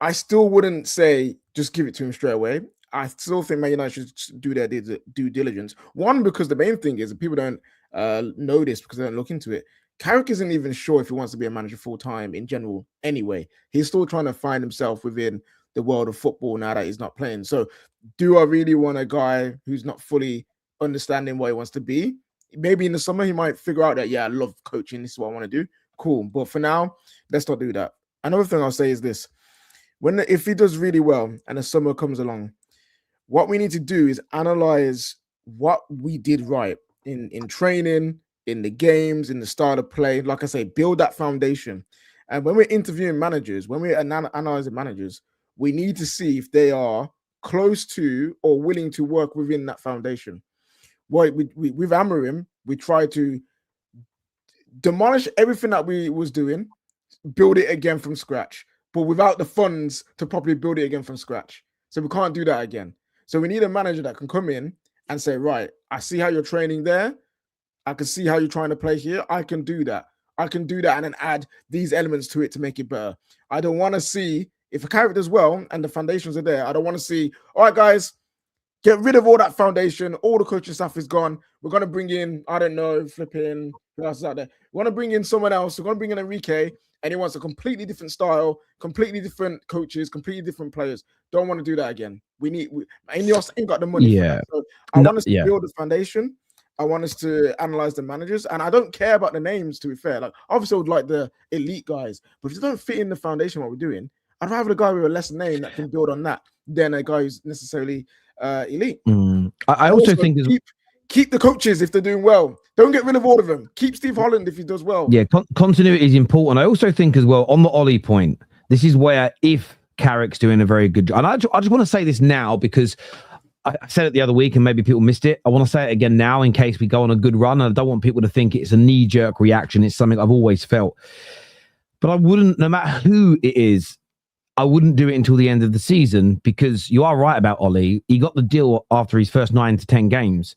K: I still wouldn't say just give it to him straight away. I still think Man United should do their due diligence. One, because the main thing is that people don't know this because they don't look into it. Carrick isn't even sure if he wants to be a manager full-time in general anyway. He's still trying to find himself within the world of football now that he's not playing. So do I really want a guy who's not fully understanding what he wants to be? Maybe in the summer he might figure out that, yeah, I love coaching. This is what I want to do. Cool. But for now, let's not do that. Another thing I'll say is this. If he does really well and the summer comes along, what we need to do is analyze what we did right in training, in the games, in the style of play. Like I say, build that foundation. And when we're interviewing managers, when we're analyzing managers, we need to see if they are close to or willing to work within that foundation. With Amorim, we try to demolish everything that we was doing, build it again from scratch, but without the funds to properly build it again from scratch. So we can't do that again. So we need a manager that can come in and say, right, I see how you're training there. I can see how you're trying to play here. I can do that. I can do that and then add these elements to it to make it better. I don't want to see, if a character does well and the foundations are there, I don't want to see, all right, guys, get rid of all that foundation. All the coaching staff is gone. We're going to bring in, I don't know, flipping, who else is out there? We want to bring in someone else. We're going to bring in Enrique, and he wants a completely different style, completely different coaches, completely different players. Don't want to do that again. Ineos ain't got the money.
J: Yeah.
K: For that. So I want us to build the foundation. I want us to analyze the managers, and I don't care about the names, to be fair. Like, obviously, I would like the elite guys, but if they don't fit in the foundation what we're doing, I'd rather the guy with a lesser name that can build on that than a guy who's necessarily elite.
J: I also think
K: keep the coaches if they're doing well. Don't get rid of all of them. Keep Steve Holland if he does well.
J: Yeah, continuity is important. I also think as well, on the Ollie point, this is where if Carrick's doing a very good job, and I just want to say this now because I said it the other week and maybe people missed it. I want to say it again now in case we go on a good run. And I don't want people to think it's a knee-jerk reaction. It's something I've always felt. But I wouldn't, no matter who it is, I wouldn't do it until the end of the season, because you are right about Ollie. He got the deal after his first 9 to 10 games.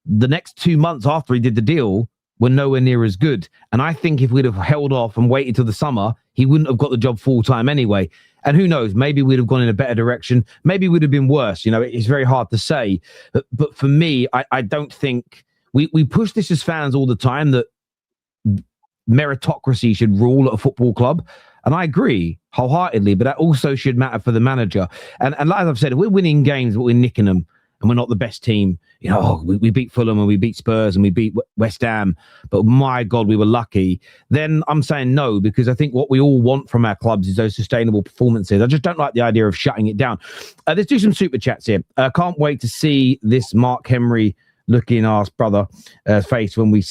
J: The next 2 months after he did the deal were nowhere near as good. And I think if we'd have held off and waited till the summer, he wouldn't have got the job full time anyway. And who knows, maybe we'd have gone in a better direction. Maybe we'd have been worse. You know, it's very hard to say. But for me, I don't think we push this as fans all the time that meritocracy should rule at a football club. And I agree wholeheartedly, but that also should matter for the manager. And like I've said, if we're winning games, but we're nicking them and we're not the best team, you know, we beat Fulham and we beat Spurs and we beat West Ham, but my God, we were lucky. Then I'm saying no, because I think what we all want from our clubs is those sustainable performances. I just don't like the idea of shutting it down. Let's do some super chats here. Can't wait to see this Mark Henry looking ass brother face when he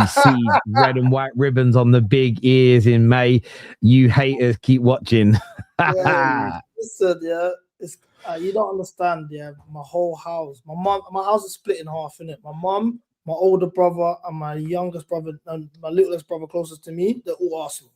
J: sees red and white ribbons on the big ears in May. You haters keep watching.
L: Listen, it's you don't understand. My whole house, my house is split in half, innit? My mum, my older brother, and my youngest brother, and my littlest brother closest to me, they're all Arsenal.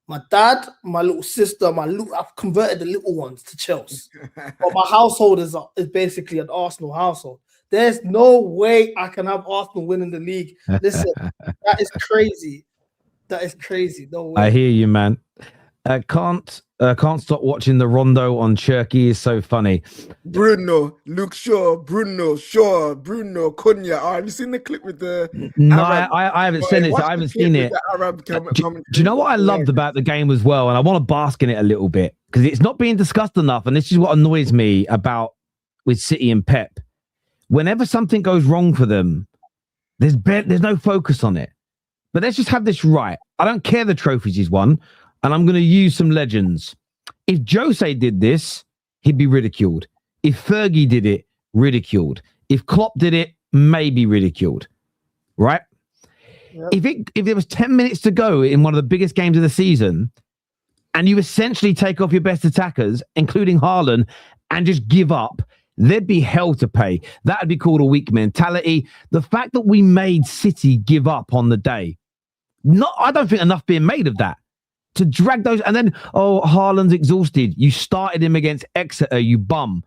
L: My dad, my little sister, I've converted the little ones to Chelsea. But my household is basically an Arsenal household. There's no way I can have Arsenal winning the league. Listen, that is crazy. That is crazy. No way.
J: I hear you, man. Can't stop watching the Rondo on Cherky. Is so funny.
K: Bruno, Luke Shaw, Bruno, Cunha. Oh, have you seen the clip with the?
J: No, I haven't seen it. I haven't seen it. Do you know what I loved about the game as well? And I want to bask in it a little bit because it's not being discussed enough. And this is what annoys me about with City and Pep. Whenever something goes wrong for them, there's no focus on it. But let's just have this right. I don't care the trophies he's won, and I'm going to use some legends. If Jose did this, he'd be ridiculed. If Fergie did it, ridiculed. If Klopp did it, maybe ridiculed. Right? Yep. If there was 10 minutes to go in one of the biggest games of the season, and you essentially take off your best attackers, including Haaland, and just give up, there'd be hell to pay. That'd be called a weak mentality. The fact that we made City give up on the day, I don't think enough being made of that. To drag those, and then, Haaland's exhausted. You started him against Exeter, you bum.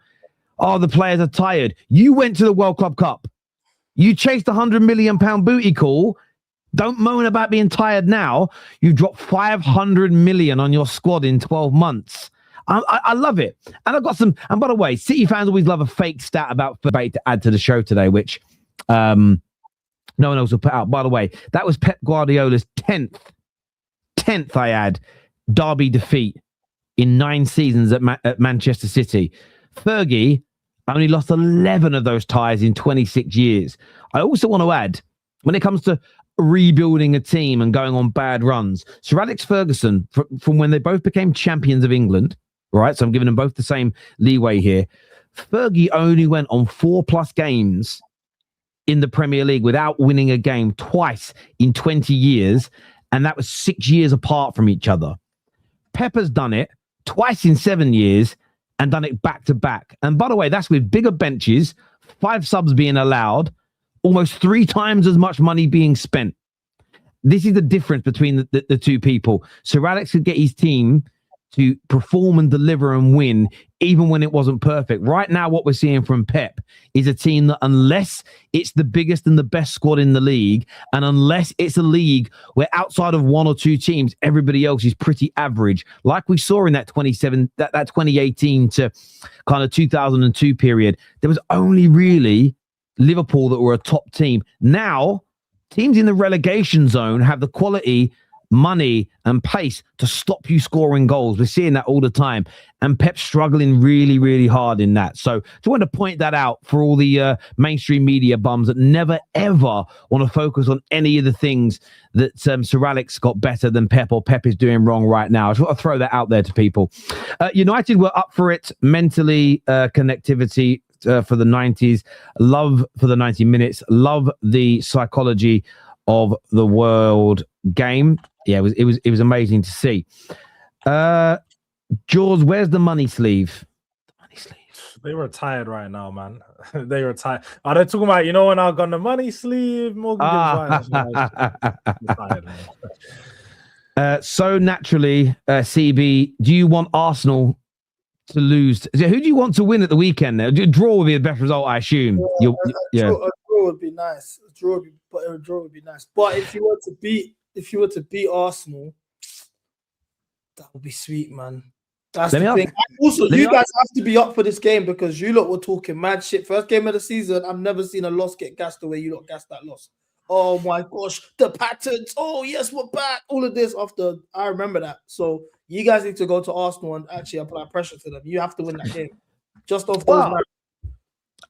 J: Oh, the players are tired. You went to the World Club Cup. You chased £100 million booty call. Don't moan about being tired now. You've dropped 500 million on your squad in 12 months. I love it. And I've got some, and by the way, City fans always love a fake stat about debate to add to the show today, which no one else will put out. By the way, that was Pep Guardiola's 10th, I add, derby defeat in 9 seasons at Manchester City. Fergie only lost 11 of those ties in 26 years. I also want to add, when it comes to rebuilding a team and going on bad runs, Sir Alex Ferguson, from when they both became champions of England, right? So I'm giving them both the same leeway here. Fergie only went on 4+ games in the Premier League without winning a game twice in 20 years. And that was 6 years apart from each other. Pep has done it twice in 7 years and done it back to back. And by the way, that's with bigger benches, 5 subs being allowed, almost 3 times as much money being spent. This is the difference between the two people. Sir Alex could get his team to perform and deliver and win, even when it wasn't perfect. Right now, what we're seeing from Pep is a team that, unless it's the biggest and the best squad in the league, and unless it's a league where outside of 1 or 2 teams, everybody else is pretty average, like we saw in that 2018 to kind of 2002 period, there was only really Liverpool that were a top team. Now, teams in the relegation zone have the quality, money and pace to stop you scoring goals. We're seeing that all the time, and Pep's struggling really, really hard in that. So just wanted to point that out for all the mainstream media bums that never ever want to focus on any of the things that Sir Alex got better than Pep, or Pep is doing wrong right now. I just want to throw that out there to people. United were up for it mentally, connectivity for the 90s, love for the 90 minutes, love the psychology of the world game. Yeah, it was amazing to see. Jaws, where's the money sleeve?
I: They retired right now, man. They retired. Are they talking about, when I got the money sleeve? Morgan
J: so naturally, CB, do you want Arsenal to lose? Who do you want to win at the weekend? Now, draw would be the best result, I assume.
L: A draw would be nice. A draw would be nice. But if you were to beat Arsenal, that would be sweet, man. That's the thing. Also, you guys have to be up for this game because you lot were talking mad shit. First game of the season, I've never seen a loss get gassed the way you lot gassed that loss. oh my gosh, the patterns. Oh yes, we're back. All of this after I remember that. So you guys need to go to Arsenal and actually apply pressure to them. You have to win that game. Just off those.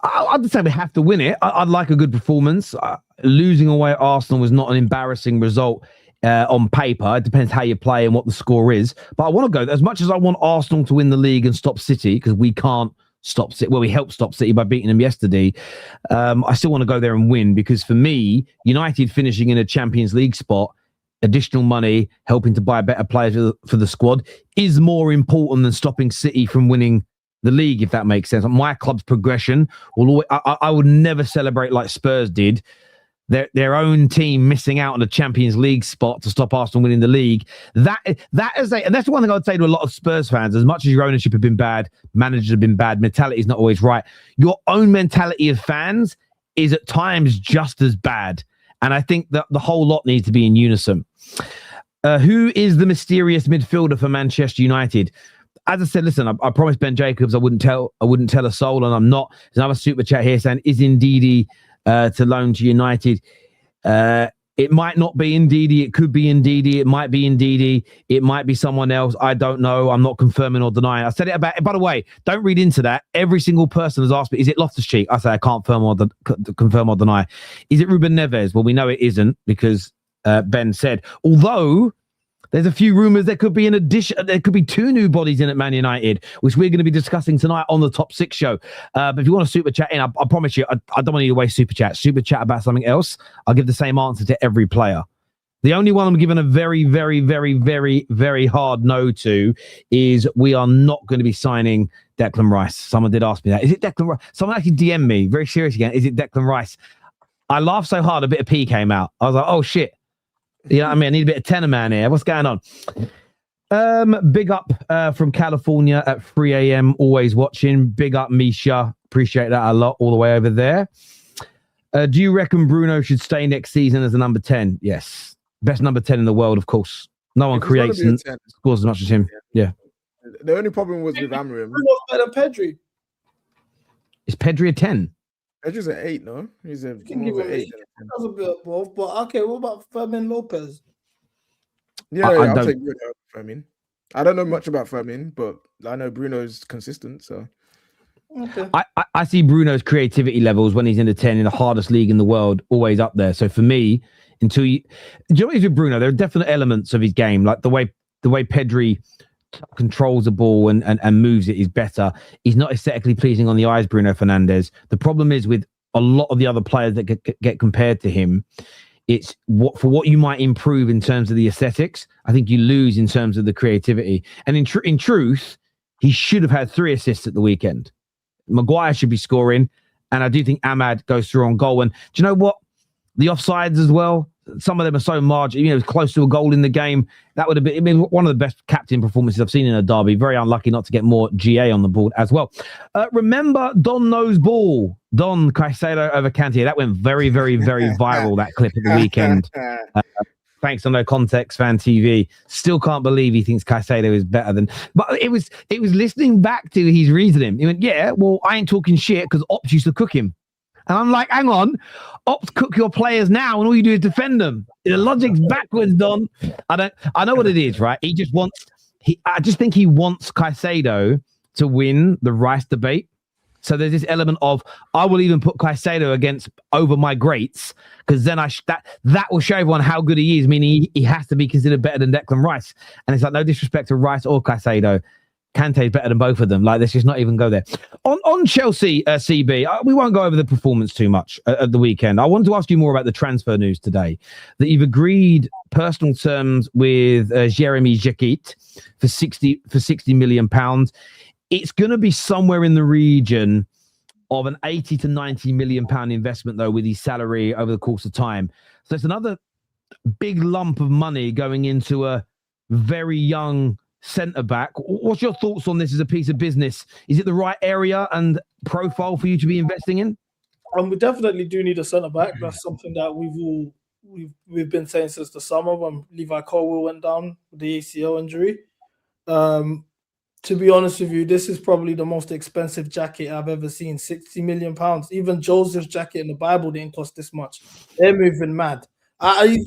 J: I'd just say we have to win it. I'd like a good performance. Losing away at Arsenal was not an embarrassing result on paper. It depends how you play and what the score is. But I want to go, as much as I want Arsenal to win the league and stop City, because we can't stop City. Well, we helped stop City by beating them yesterday. I still want to go there and win, because for me, United finishing in a Champions League spot, additional money, helping to buy better players for the squad, is more important than stopping City from winning the league, if that makes sense. My club's progression will always, I would never celebrate like Spurs did, their own team missing out on a Champions League spot to stop Arsenal winning the league. And that's the one thing I would say to a lot of Spurs fans. As much as your ownership have been bad, managers have been bad, mentality is not always right, your own mentality of fans is at times just as bad. And I think that the whole lot needs to be in unison. Who is the mysterious midfielder for Manchester United? As I said, listen, I promised Ben Jacobs I wouldn't tell a soul, and I'm not. There's another super chat here saying, is Ndidi to loan to United? It might not be Ndidi. It could be Ndidi. It might be Ndidi. It might be someone else. I don't know. I'm not confirming or denying. I said it about, by the way, don't read into that. Every single person has asked me, is it Loftus-Cheek? I say I can't confirm or deny. Is it Ruben Neves? Well, we know it isn't, because Ben said, although there's a few rumours there could be an addition. There could be 2 new bodies in at Man United, which we're going to be discussing tonight on the Top 6 show. But if you want to super chat in, I promise you, I don't want you to waste super chat. Super chat about something else. I'll give the same answer to every player. The only one I'm giving a very, very, very, very, very hard no to is we are not going to be signing Declan Rice. Someone did ask me that. Is it Declan Rice? Someone actually DM'd me, very serious again. Is it Declan Rice? I laughed so hard, a bit of pee came out. I was like, oh shit. You know what I mean? I need a bit of tenor man here. What's going on? Big up from California at 3 a.m. Always watching. Big up, Misha. Appreciate that a lot all the way over there. Do you reckon Bruno should stay next season as a number 10? Yes. Best number 10 in the world, of course. No one creates and scores as much as him. Yeah.
K: The only problem was with Amorim.
L: Bruno's better than Pedri.
J: Is Pedri a 10?
K: Pedri's an 8, no? He's a
L: Can give him 8. That's a bit of both, but okay, what about Fermin Lopez?
K: Yeah, I'll take Bruno over Fermin. I don't know much about Fermin, but I know Bruno's consistent, so.
L: Okay.
J: I see Bruno's creativity levels when he's in the 10 in the hardest league in the world always up there. So for me, do you know what is with Bruno? There are definite elements of his game, like the way Pedri controls the ball and moves it is better. He's not aesthetically pleasing on the eyes, Bruno Fernandes. The problem is with a lot of the other players that get compared to him, it's what you might improve in terms of the aesthetics, I think you lose in terms of the creativity. And in truth, he should have had 3 assists at the weekend. Maguire should be scoring, and I do think Ahmad goes through on goal. And do you know what? The offsides as well, some of them are so marginal, it was close to a goal in the game. That would have been one of the best captain performances I've seen in a derby. Very unlucky not to get more GA on the board as well. Remember Don knows ball. Don Caicedo over Kante. That went very, very, very viral, that clip at the weekend. Thanks to No Context Fan TV. Still can't believe he thinks Caicedo is better than... But it was listening back to his reasoning. He went, yeah, well, I ain't talking shit because Ops used to cook him. And I'm like, hang on, Ops cook your players now and all you do is defend them. The logic's backwards, Don. I know what it is, right? I just think he wants Caicedo to win the Rice debate. So there's this element of, I will even put Caicedo over my greats, because then that will show everyone how good he is, meaning he has to be considered better than Declan Rice. And it's like, no disrespect to Rice or Caicedo. Kante is better than both of them. Like, let's just not even go there. On Chelsea, CB, we won't go over the performance too much at the weekend. I wanted to ask you more about the transfer news today, that you've agreed personal terms with Jeremy Jacquet for 60 million pounds. It's going to be somewhere in the region of an 80 to 90 million pound investment, though, with his salary over the course of time. So it's another big lump of money going into a very young centre-back. What's your thoughts on this as a piece of business? Is it the right area and profile for you to be investing in?
L: We definitely do need a centre-back. That's something that we've been saying since the summer when Levi Colwill went down with the ACL injury. To be honest with you, this is probably the most expensive jacket I've ever seen. £60 million. Even Joseph's jacket in the Bible didn't cost this much. They're moving mad.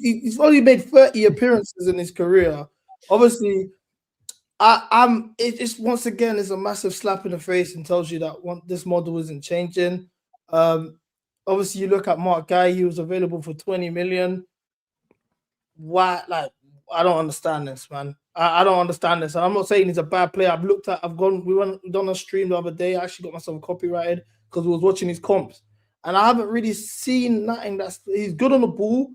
L: He's only made 30 appearances in his career. Obviously, it's once again it's a massive slap in the face and tells you that this model isn't changing. Obviously, you look at Mark Guy; he was available for 20 million. Why? Like, I don't understand this, man. I don't understand this. And I'm not saying he's a bad player. We done a stream the other day. I actually got myself copyrighted because we was watching his comps. And I haven't really seen nothing he's good on the ball.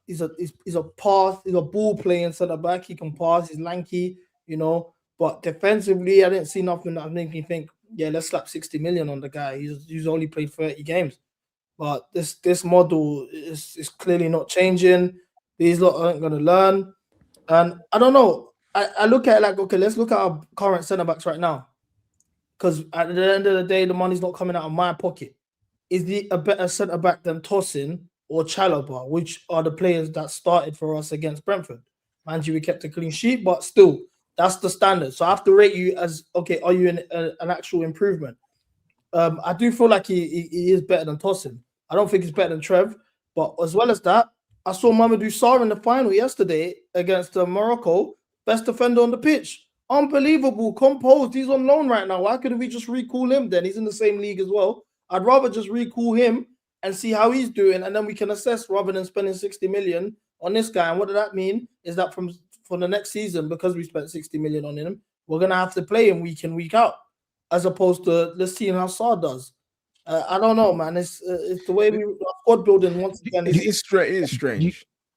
L: He's a ball playing centre back. He can pass, he's lanky, you know. But defensively, I didn't see nothing that made me think, yeah, let's slap 60 million on the guy. He's only played 30 games. But this model is clearly not changing. These lot aren't gonna learn. And I don't know. I look at it like, okay, let's look at our current centre backs right now. Because at the end of the day, the money's not coming out of my pocket. Is he a better centre back than Tosin or Chalobah, which are the players that started for us against Brentford? Mind you, we kept a clean sheet, but still, that's the standard. So I have to rate you as, okay, are you an actual improvement? I do feel like he is better than Tosin. I don't think he's better than Trev. But as well as that, I saw Mamadou Sarr in the final yesterday against Morocco, best defender on the pitch. Unbelievable, composed. He's on loan right now. Why couldn't we just recall him then? He's in the same league as well. I'd rather just recall him and see how he's doing, and then we can assess rather than spending 60 million on this guy. And what does that mean? Is that for the next season, because we spent 60 million on him, we're going to have to play him week in, week out, as opposed to let's see how Sarr does. I don't know, man. It's the way we squad building once again.
K: It's strange.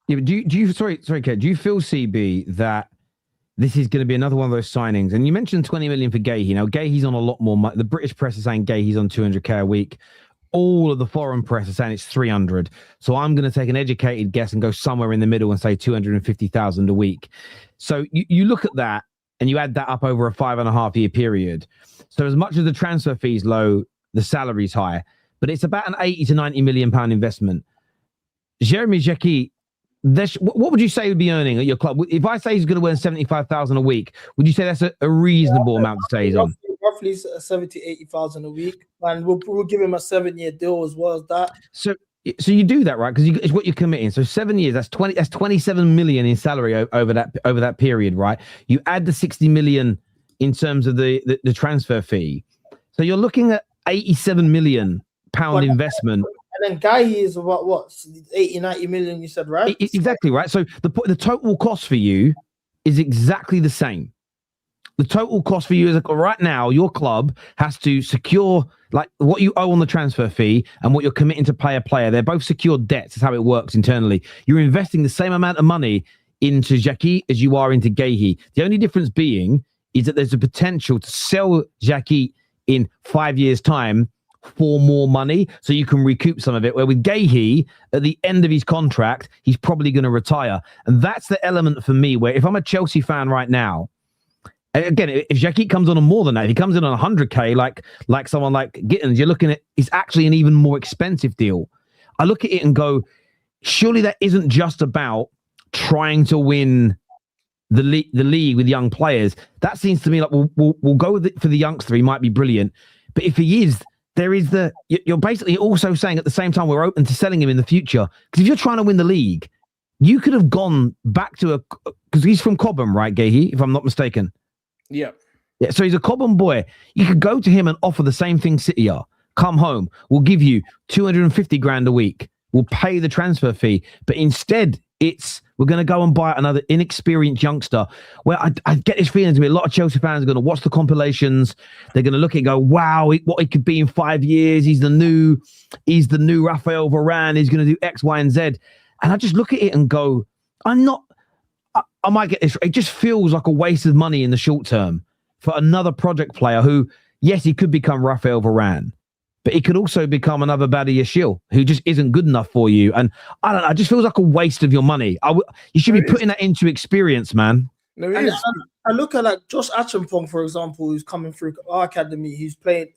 J: Do you sorry, Ked, do you feel, CB, that this is going to be another one of those signings? And you mentioned 20 million for Gahey. Now, Gahey's on a lot more money. The British press is saying Gahey's on 200k a week. All of the foreign press is saying it's 300. So I'm going to take an educated guess and go somewhere in the middle and say 250,000 a week. So you look at that and you add that up over a 5.5 year period. So as much as the transfer fee's low, the salary's high, but it's about an 80 to 90 million pound investment. Jeremy Jacquet, what would you say would be earning at your club? If I say he's going to earn 75,000 a week, would you say that's a reasonable amount to say he's on?
L: Roughly 70, 80,000 a week, and we'll give him a 7-year deal as well as that.
J: So you do that, right? Because it's what you're committing. So 7 years, that's 27 million in salary over that period, right? You add the 60 million in terms of the transfer fee, so you're looking at 87 million pound investment.
L: And then Gahey is about what, 80, 90 million, you said, right?
J: Exactly, right? So the total cost for you is exactly the same. The total cost for you is, like, right now, your club has to secure like what you owe on the transfer fee and what you're committing to pay a player. They're both secured debts. That's how it works internally. You're investing the same amount of money into Jacquet as you are into Gahey. The only difference being is that there's a potential to sell Jacquet in 5 years' time for more money, so you can recoup some of it. Where with Gahey, at the end of his contract, he's probably going to retire. And that's the element for me where if I'm a Chelsea fan right now, again, if Jacquet comes on more than that, if he comes in on 100k, like someone like Gittins, you're looking at, it's actually an even more expensive deal. I look at it and go, surely that isn't just about trying to win the league with young players. That seems to me like we'll go with it for the youngster. He might be brilliant, but if he is, you're basically also saying at the same time we're open to selling him in the future. Because if you're trying to win the league, you could have gone back to because he's from Cobham, right, Gahey, if I'm not mistaken.
K: Yeah.
J: So he's a Cobham boy. You could go to him and offer the same thing City are. Come home. We'll give you 250 grand a week. We'll pay the transfer fee. But instead, we're going to go and buy another inexperienced youngster. Where I get this feeling to me, a lot of Chelsea fans are going to watch the compilations. They're going to look at it and go, wow, what he could be in 5 years. He's the new Raphael Varane. He's going to do X, Y, and Z. And I just look at it and go, I might get this. It just feels like a waste of money in the short term for another project player who, yes, he could become Raphael Varane, but he could also become another Badia Yashil who just isn't good enough for you. And I don't know, it just feels like a waste of your money. You should be putting that into experience, man.
L: No, it is. I look at like Josh Achampong, for example, who's coming through our academy. He's playing.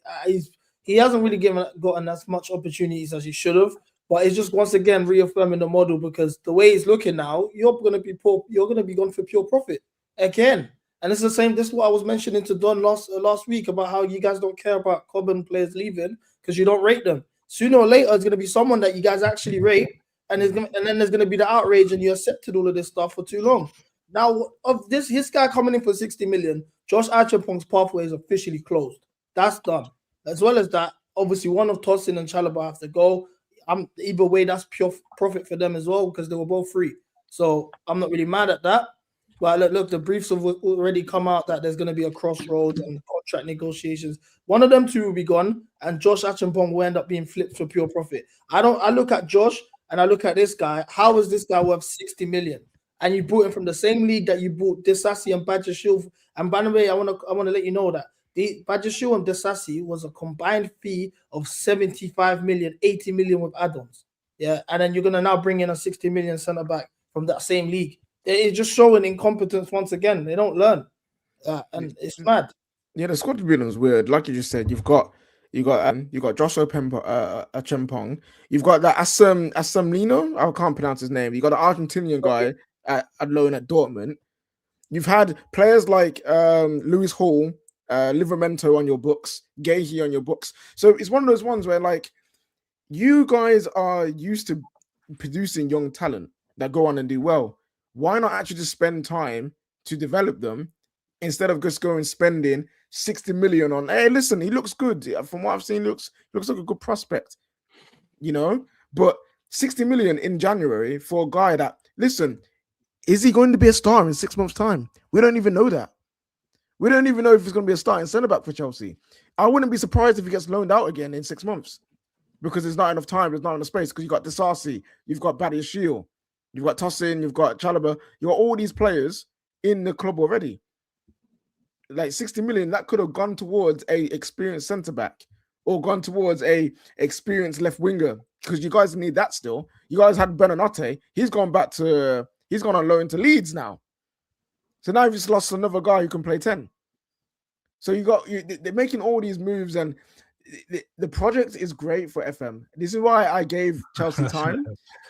L: He hasn't really gotten as much opportunities as he should have. But it's just once again reaffirming the model, because the way he's looking now, you're going to be gone for pure profit again. And it's the same. This is what I was mentioning to Don last week about how you guys don't care about Cobham players leaving because you don't rate them. Sooner or later, it's going to be someone that you guys actually rate, and then there's going to be the outrage, and you accepted all of this stuff for too long. Now, of his guy coming in for 60 million, Josh Archimpong's pathway is officially closed. That's done. As well as that, obviously, one of Tosin and Chalobah have to go. Either way, that's pure profit for them as well because they were both free. So I'm not really mad at that. But look, the briefs have already come out that there's going to be a crossroads and contract negotiations. One of them two will be gone, and Josh Archimpong will end up being flipped for pure profit. I look at Josh and I look at this guy. How is this guy worth 60 million? And you bought him from the same league that you bought Disasi and Bajashil. And by the way, I want to let you know that Bajashil and Disasi was a combined fee of 75 million, 80 million with add-ons. Yeah, and then you're going to now bring in a 60 million centre back from that same league. It's just showing incompetence once again. They don't learn, and it's mad.
K: Yeah, the squad building is weird. Like you just said, you've got Joshua Chempong. You've got that Assam Lino. I can't pronounce his name. You got an Argentinian guy at loan at Dortmund. You've had players like Lewis Hall, Livramento on your books, Gahey on your books. So it's one of those ones where like you guys are used to producing young talent that go on and do well. Why not actually just spend time to develop them instead of just going spending 60 million on, hey, listen, he looks good. From what I've seen, looks like a good prospect, you know? But 60 million in January for a guy that, listen, is he going to be a star in 6 months' time? We don't even know that. We don't even know if he's going to be a starting centre-back for Chelsea. I wouldn't be surprised if he gets loaned out again in 6 months because there's not enough time, there's not enough space because you've got Disasi, you've got Badiashile, you've got Tosin, you've got Chalobah, you've got all these players in the club already. Like 60 million, that could have gone towards a experienced centre-back or gone towards a experienced left winger because you guys need that still. You guys had Benanate. He's gone on loan to Leeds now. So now you've just lost another guy who can play 10. So they're making all these moves and the project is great for FM. This is why I gave Chelsea time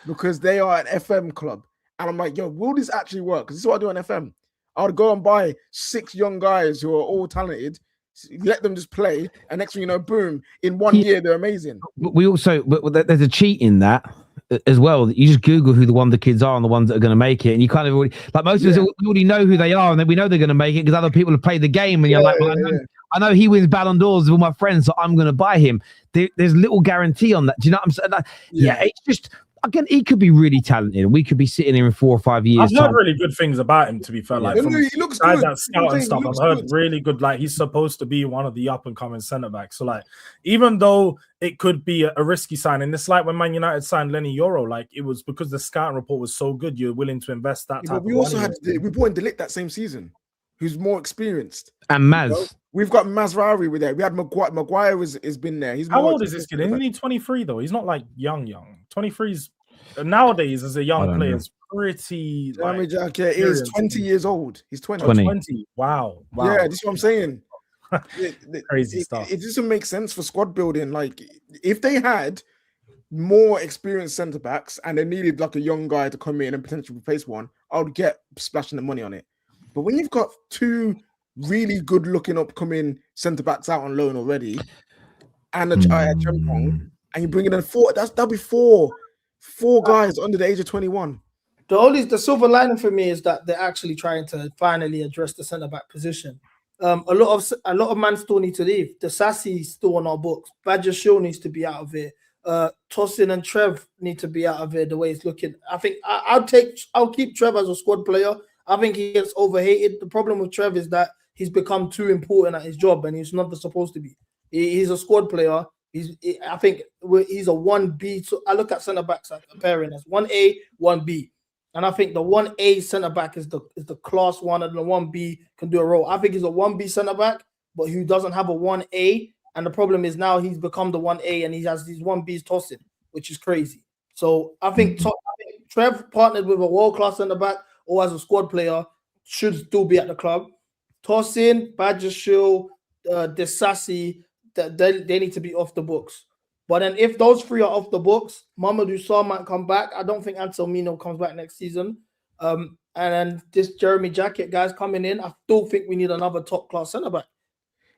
K: because they are an FM club. And I'm like, yo, will this actually work? Because this is what I do on FM. I would go and buy 6 young guys who are all talented, let them just play, and next thing you know, boom, in 1 year, they're amazing.
J: But there's a cheat in that as well. You just Google who the Wonder Kids are and the ones that are going to make it, and you kind of already, like most of us already know who they are, and then we know they're going to make it because other people have played the game, and you're like, well, I know he wins Ballon d'Ors with all my friends, so I'm going to buy him. There's little guarantee on that. Do you know what I'm saying? Like, it's just, again, he could be really talented. We could be sitting here in 4 or 5 years.
I: I've heard really good things about him, to be fair. Like, from
K: he looks
I: guys
K: good.
I: that scout and stuff, I've heard really good. Like, he's supposed to be one of the up-and-coming centre-backs. So, like, even though it could be a risky signing, it's like when Man United signed Lenny Yoro. Like, it was because the scouting report was so good, you're willing to invest that type of money.
K: We brought in Dalot that same season, who's more experienced.
J: And Maz.
K: You know? We've got Mazraoui with there. We had Maguire. Maguire has been there.
I: How old is this kid? Isn't he 23, though? He's not, like, young. 23's... Nowadays, as a young player, is pretty.
K: SACKED Jacquet is 20 years old. He's 20.
I: 20. Wow.
K: Yeah, that's what I'm saying.
I: Crazy stuff.
K: It doesn't make sense for squad building. Like, if they had more experienced centre backs and they needed like a young guy to come in and potentially replace one, I would get splashing the money on it. But when you've got 2 really good looking upcoming centre backs out on loan already, and a Chempong, and you bring in 4, that'll be 4 guys under the age of 21.
L: The silver lining for me is that they're actually trying to finally address the centre back position. A lot of men still need to leave. The Sassy still on our books. Bajashil needs to be out of it. Tosin and Trev need to be out of it. The way it's looking, I think I'll keep Trev as a squad player. I think he gets overhated. The problem with Trev is that he's become too important at his job, and he's not supposed to be. He's a squad player. I think he's a 1B. So I look at centre backs like pairing as 1A, 1B, and I think the 1A centre back is the class one, and the 1B can do a role. I think he's a 1B centre back, but who doesn't have a 1A. And the problem is now he's become the 1A, and he has these 1Bs tossing, which is crazy. So I think Trev partnered with a world class centre back or as a squad player should still be at the club. Tosin, Bajashil, Disasi. They need to be off the books. But then if those 3 are off the books, Mamadou Sarr might come back. I don't think Anselmino comes back next season. And then this Jeremy Jacquet guy's coming in. I still think we need another top class centre back.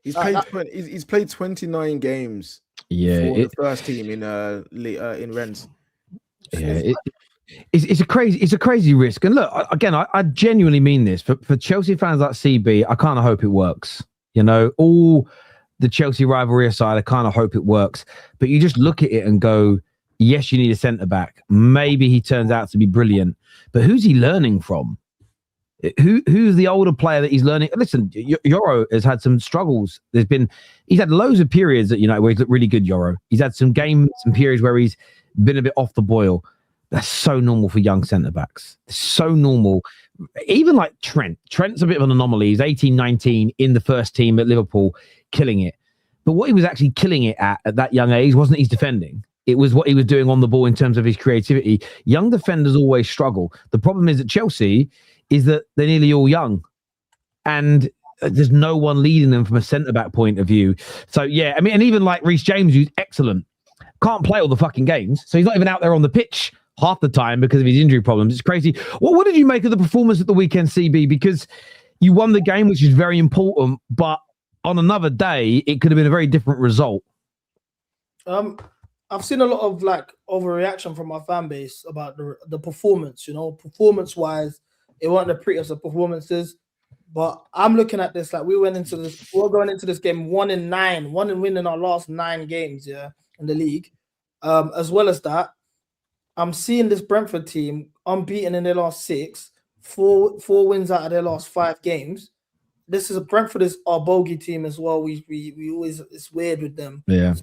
K: He's played 29 games for the first team in Rennes.
J: Yeah, it's a crazy risk. And look, again, I genuinely mean this for Chelsea fans like CB. I kind of hope it works. You know, all the Chelsea rivalry aside, I kind of hope it works. But you just look at it and go, yes, you need a centre back. Maybe he turns out to be brilliant, but who's he learning from? Who's the older player that he's learning? Listen, Yoro has had some struggles. He's had loads of periods at United where he's looked really good. Yoro, he's had some games and periods where he's been a bit off the boil. That's so normal for young centre backs. It's so normal. Even like Trent. Trent's a bit of an anomaly. He's 18, 19 in the first team at Liverpool, killing it. But what he was actually killing it at that young age wasn't his defending. It was what he was doing on the ball in terms of his creativity. Young defenders always struggle. The problem is at Chelsea is that they're nearly all young. And there's no one leading them from a centre-back point of view. So, yeah, I mean, and even like Reece James, who's excellent, can't play all the fucking games. So he's not even out there on the pitch half the time because of his injury problems. It's crazy. What did you make of the performance at the weekend, CB? Because you won the game, which is very important, but on another day, it could have been a very different result.
L: I've seen a lot of like overreaction from my fan base about the performance, you know, performance-wise, it wasn't the prettiest of performances. But I'm looking at this like we're going into this game 1-9, winning our last 9 games, in the league. As well as that, I'm seeing this Brentford team unbeaten in their last 6, four wins out of their last 5 games. Brentford is our bogey team as well. We always, it's weird with them.
J: Yeah.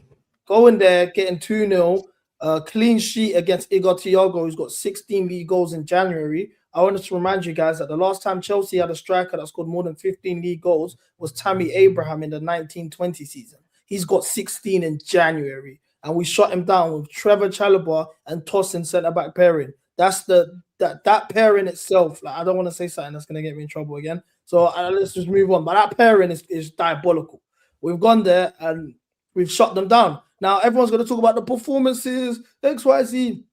L: Going there, getting 2-0, clean sheet against Igor Thiago, who's got 16 league goals in January. I wanted to remind you guys that the last time Chelsea had a striker that scored more than 15 league goals was Tammy Abraham in the 1920 season. He's got 16 in January, and we shut him down with Trevor Chalobah and Tosin centre-back pairing. That's that pairing itself. Like, I don't want to say something that's going to get me in trouble again. So let's just move on. But that pairing is diabolical. We've gone there and we've shut them down. Now everyone's going to talk about the performances, XYZ.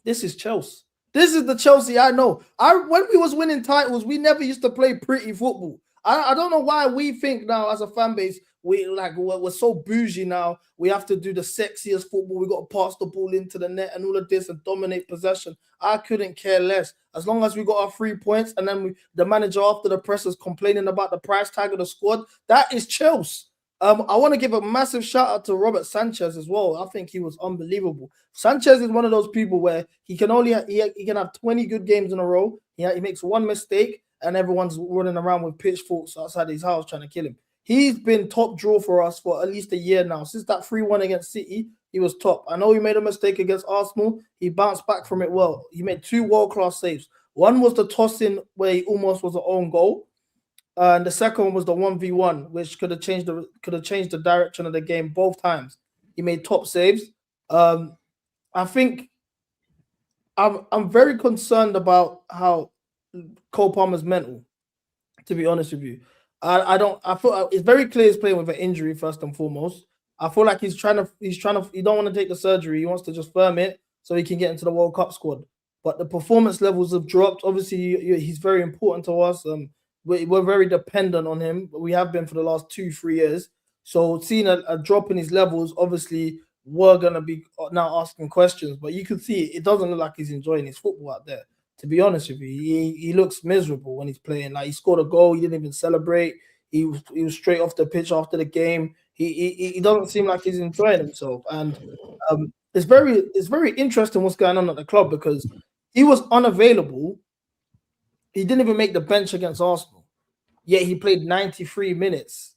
L: This is Chelsea. This is the Chelsea I know. When we was winning titles, we never used to play pretty football. I don't know why we think now as a fan base, we're so bougie now. We have to do the sexiest football. We got to pass the ball into the net and all of this and dominate possession. I couldn't care less. As long as we got our 3 points and then the manager after the press is complaining about the price tag of the squad, that is Chelsea. I want to give a massive shout out to Robert Sanchez as well. I think he was unbelievable. Sanchez is one of those people where he can have 20 good games in a row. He makes one mistake and everyone's running around with pitchforks outside his house trying to kill him. He's been top draw for us for at least a year now. Since that 3-1 against City, he was top. I know he made a mistake against Arsenal. He bounced back from it well. He made 2 world-class saves. One was the toss-in where he almost was an own goal. And the second one was the 1v1, which could have changed the direction of the game both times. He made top saves. I think I'm very concerned about how Cole Palmer's mental, to be honest with you. I feel it's very clear he's playing with an injury first and foremost. I feel like he don't want to take the surgery. He wants to just firm it so he can get into the World Cup squad. But the performance levels have dropped. Obviously, he's very important to us. We're very dependent on him. We have been for the last 2-3 years. So seeing a drop in his levels, obviously, we're going to be now asking questions. But you can see it doesn't look like he's enjoying his football out there. To be honest with you, he looks miserable when he's playing. Like, he scored a goal, he didn't even celebrate. He was straight off the pitch after the game. He doesn't seem like he's enjoying himself. And it's very interesting what's going on at the club because he was unavailable. He didn't even make the bench against Arsenal. Yet he played 96 minutes,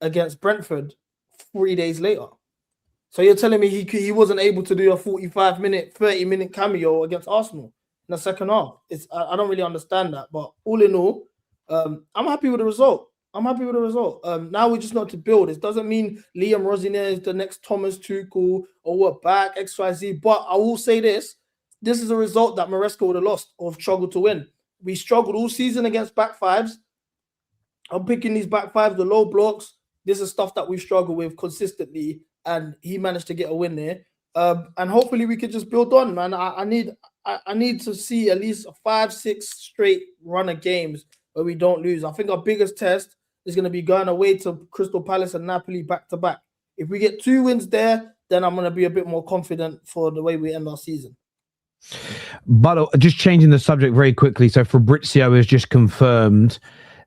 L: against Brentford 3 days later. So you're telling me he wasn't able to do a 45-minute, 30-minute cameo against Arsenal in the second half? I don't really understand that. But all in all, I'm happy with the result. Now we just know to build. It doesn't mean Liam Rosinier is the next Thomas Tuchel or we're back, XYZ. But I will say this. This is a result that Maresca would have lost or struggled to win. We struggled all season against back fives. I'm picking these back fives, the low blocks. This is stuff that we've struggled with consistently, and he managed to get a win there. And hopefully we could just build on, man. I need to see at least 5-6 straight run of games where we don't lose. I think our biggest test is going to be going away to Crystal Palace and Napoli back to back. If we get 2 wins there, then I'm going to be a bit more confident for the way we end our season.
J: But just changing the subject very quickly. So Fabrizio has just confirmed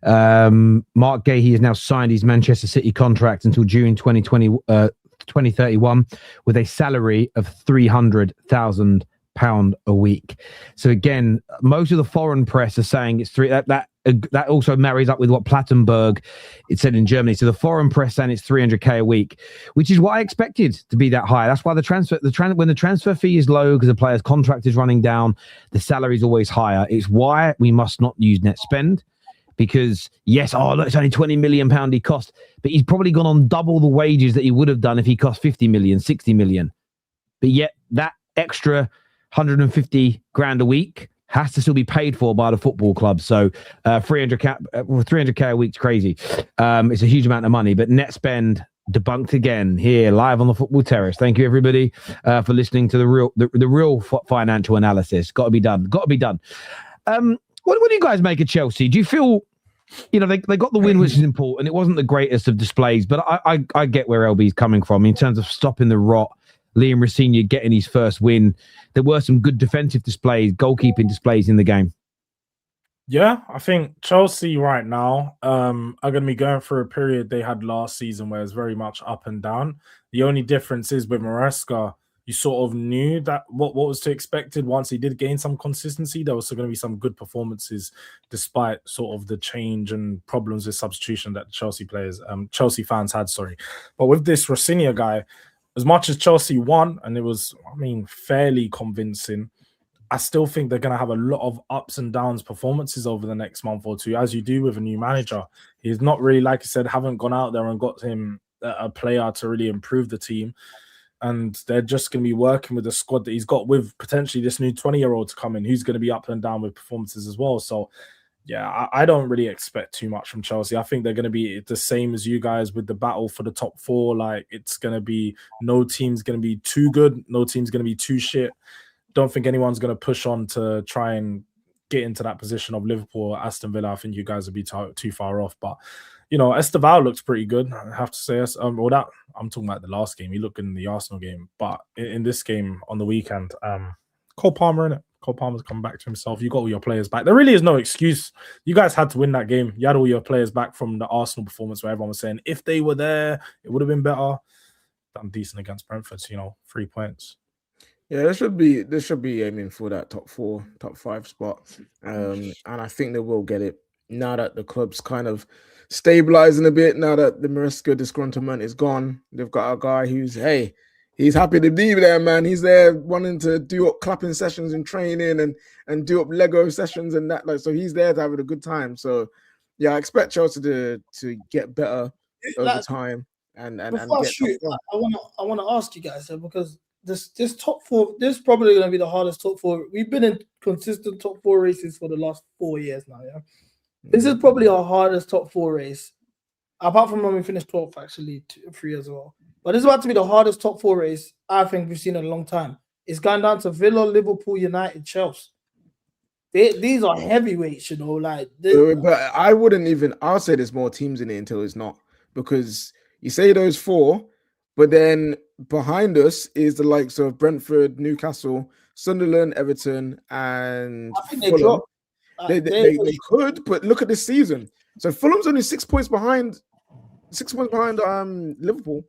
J: Mark Gahey has now signed his Manchester City contract until June 2031 with a salary of £300,000 a week. So again, most of the foreign press are saying it's that also marries up with what Plattenberg it said in Germany. So the foreign press saying it's 300k a week, which is what I expected to be that high. That's why when the transfer fee is low because the player's contract is running down, the salary is always higher. It's why we must not use net spend. Because yes, look, it's only £20 million he cost, but he's probably gone on double the wages that he would have done if he cost 50 million, 60 million. But yet that extra 150 grand a week has to still be paid for by the football club. So 300k a week's crazy. It's a huge amount of money, but net spend debunked again here live on the Football Terrace. Thank you everybody for listening to the real financial analysis. Got to be done. What do you guys make of Chelsea? Do you feel, they got the win, which is important. It wasn't the greatest of displays, but I get where LB's coming from in terms of stopping the rot. Liam Rosenior getting his first win. There were some good defensive displays, goalkeeping displays in the game.
I: Yeah, I think Chelsea right now are going to be going through a period they had last season where it's very much up and down. The only difference is with Maresca, you sort of knew that what was to expected. Once he did gain some consistency, there was still going to be some good performances despite sort of the change and problems with substitution that Chelsea fans had, sorry. But with this Rosenior guy, as much as Chelsea won, and it was, fairly convincing, I still think they're going to have a lot of ups and downs performances over the next month or two, as you do with a new manager. He's not really, like I said, haven't gone out there and got him a player to really improve the team. And they're just going to be working with the squad that he's got with potentially this new 20-year-old to come in, who's going to be up and down with performances as well. So, yeah, I don't really expect too much from Chelsea. I think they're going to be the same as you guys with the battle for the top 4. Like, it's going to be no team's going to be too good. No team's going to be too shit. Don't think anyone's going to push on to try and get into that position of Liverpool or Aston Villa. I think you guys would be too far off. But, Esteval looks pretty good, I have to say. I'm talking about the last game. He looked good in the Arsenal game. But in this game on the weekend, Cole Palmer, innit? Cole Palmer's come back to himself. You got all your players back. There really is no excuse. You guys had to win that game. You had all your players back from the Arsenal performance where everyone was saying, if they were there, it would have been better. Done decent against Brentford, 3 points.
K: Yeah, they should be aiming for that top 4, top 5 spot. And I think they will get it now that the club's kind of stabilizing a bit, now that the Maresca disgruntlement is gone. They've got a guy who's, he's happy to be there, man. He's there wanting to do up clapping sessions and training and do up Lego sessions and that. So he's there to have a good time. So yeah, I expect Chelsea to get better over time. And
L: before I shoot, I want to ask you guys because this top 4, this is probably going to be the hardest top 4. We've been in consistent top 4 races for the last 4 years now. Yeah, this is probably our hardest top 4 race, apart from when we finished 12th actually 3 years ago. But this is about to be the hardest top 4 race I think we've seen in a long time. It's gone down to Villa, Liverpool, United, Chelsea. These are heavyweights,
K: But I wouldn't even. I'll say there's more teams in it until it's not, because you say those 4, but then behind us is the likes of Brentford, Newcastle, Sunderland, Everton, and
L: I think they
K: Fulham.
L: dropped.
K: They could, but look at this season. So Fulham's only 6 points behind. 6 points behind Liverpool.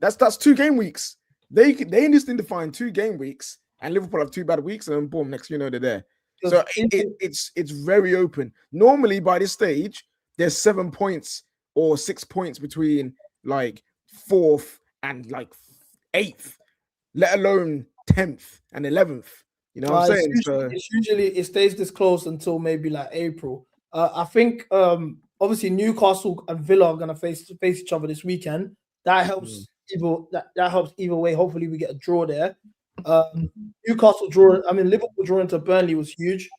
K: That's 2 game weeks. They just need to find 2 game weeks, and Liverpool have 2 bad weeks, and then boom, next they're there. So it's very open. Normally by this stage, there's 7 points or 6 points between like 4th and like 8th, let alone 10th and 11th. You know what I'm saying?
L: It stays this close until maybe like April. I think obviously Newcastle and Villa are gonna face each other this weekend. That helps that helps either way. Hopefully we get a draw there. Newcastle Liverpool drawing to Burnley was huge.